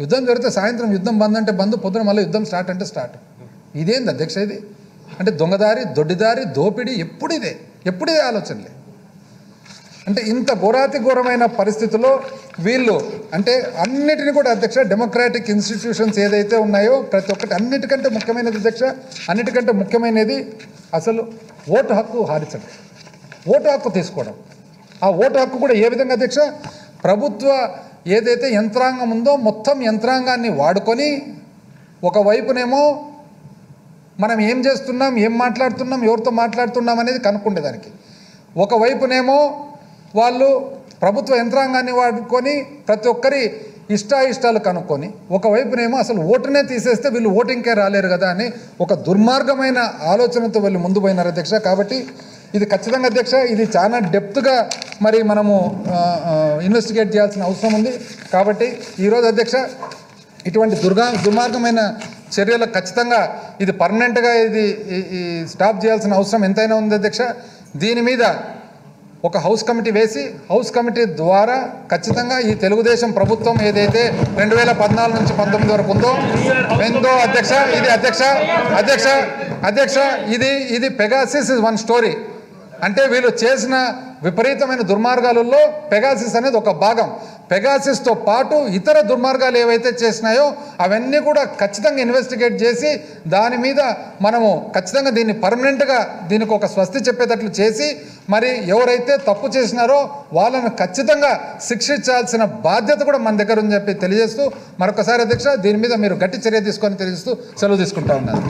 యుద్ధం జరిగితే సాయంత్రం యుద్ధం బంద్ అంటే బంద్, పొద్దున మళ్ళీ యుద్ధం స్టార్ట్ అంటే స్టార్ట్. ఇదేంది అధ్యక్ష ఇది? అంటే దొంగదారి, దొడ్డిదారి, దోపిడీ ఎప్పుడిదే ఆలోచనలే. అంటే ఇంత ఘోరమైన పరిస్థితుల్లో వీళ్ళు అంటే అన్నిటిని కూడా అధ్యక్ష డెమోక్రాటిక్ ఇన్స్టిట్యూషన్స్ ఏదైతే ఉన్నాయో ప్రతి ఒక్కటి, అన్నిటికంటే ముఖ్యమైనది అధ్యక్ష, అన్నిటికంటే ముఖ్యమైనది అసలు ఓటు హక్కు హారించడం, ఓటు హక్కు తీసుకోవడం. ఆ ఓటు హక్కు కూడా ఏ విధంగా అధ్యక్ష, ప్రభుత్వ ఏదైతే యంత్రాంగం ఉందో మొత్తం యంత్రాంగాన్ని వాడుకొని ఒకవైపునేమో మనం ఏం చేస్తున్నాం, ఏం మాట్లాడుతున్నాం, ఎవరితో మాట్లాడుతున్నాం అనేది కనుక్కుండేదానికి, ఒకవైపునేమో వాళ్ళు ప్రభుత్వ యంత్రాంగాన్ని వాడుకొని ప్రతి ఒక్కరి ఇష్టాయిష్టాలు కనుక్కొని, ఒకవైపునేమో అసలు ఓటునే తీసేస్తే వీళ్ళు ఓటింగ్కే రాలేరు కదా అని ఒక దుర్మార్గమైన ఆలోచనతో వీళ్ళు ముందు పోయినారు అధ్యక్ష. కాబట్టి ఇది ఖచ్చితంగా అధ్యక్ష ఇది చాలా డెప్త్గా మరి మనము ఇన్వెస్టిగేట్ చేయాల్సిన అవసరం ఉంది. కాబట్టి ఈరోజు అధ్యక్ష ఇటువంటి దుర్మార్గమైన చర్యలకు ఖచ్చితంగా ఇది పర్మనెంట్గా ఇది స్టాప్ చేయాల్సిన అవసరం ఎంతైనా ఉంది అధ్యక్ష. దీని మీద ఒక హౌస్ కమిటీ వేసి హౌస్ కమిటీ ద్వారా ఖచ్చితంగా ఈ తెలుగుదేశం ప్రభుత్వం ఏదైతే 2014 నుంచి 19 వరకు ఉందో అధ్యక్ష ఇది పెగాసిస్ ఇస్ వన్ స్టోరీ. అంటే వీళ్ళు చేసిన విపరీతమైన దుర్మార్గాలలో పెగాసిస్ అనేది ఒక భాగం. పెగాసిస్తో పాటు ఇతర దుర్మార్గాలు ఏవైతే చేసినాయో అవన్నీ కూడా ఖచ్చితంగా ఇన్వెస్టిగేట్ చేసి దాని మీద మనము ఖచ్చితంగా దీన్ని పర్మనెంట్గా దీనికి ఒక స్వస్తి చెప్పేటట్లు చేసి మరి ఎవరైతే తప్పు చేసినారో వాళ్ళను ఖచ్చితంగా శిక్షించాల్సిన బాధ్యత కూడా మన దగ్గర ఉందని చెప్పి తెలియజేస్తూ మరొకసారి అధ్యక్ష దీని మీద మీరు గట్టి చర్య తీసుకొని తెలియజేస్తూ సెలవు తీసుకుంటా ఉన్నారు.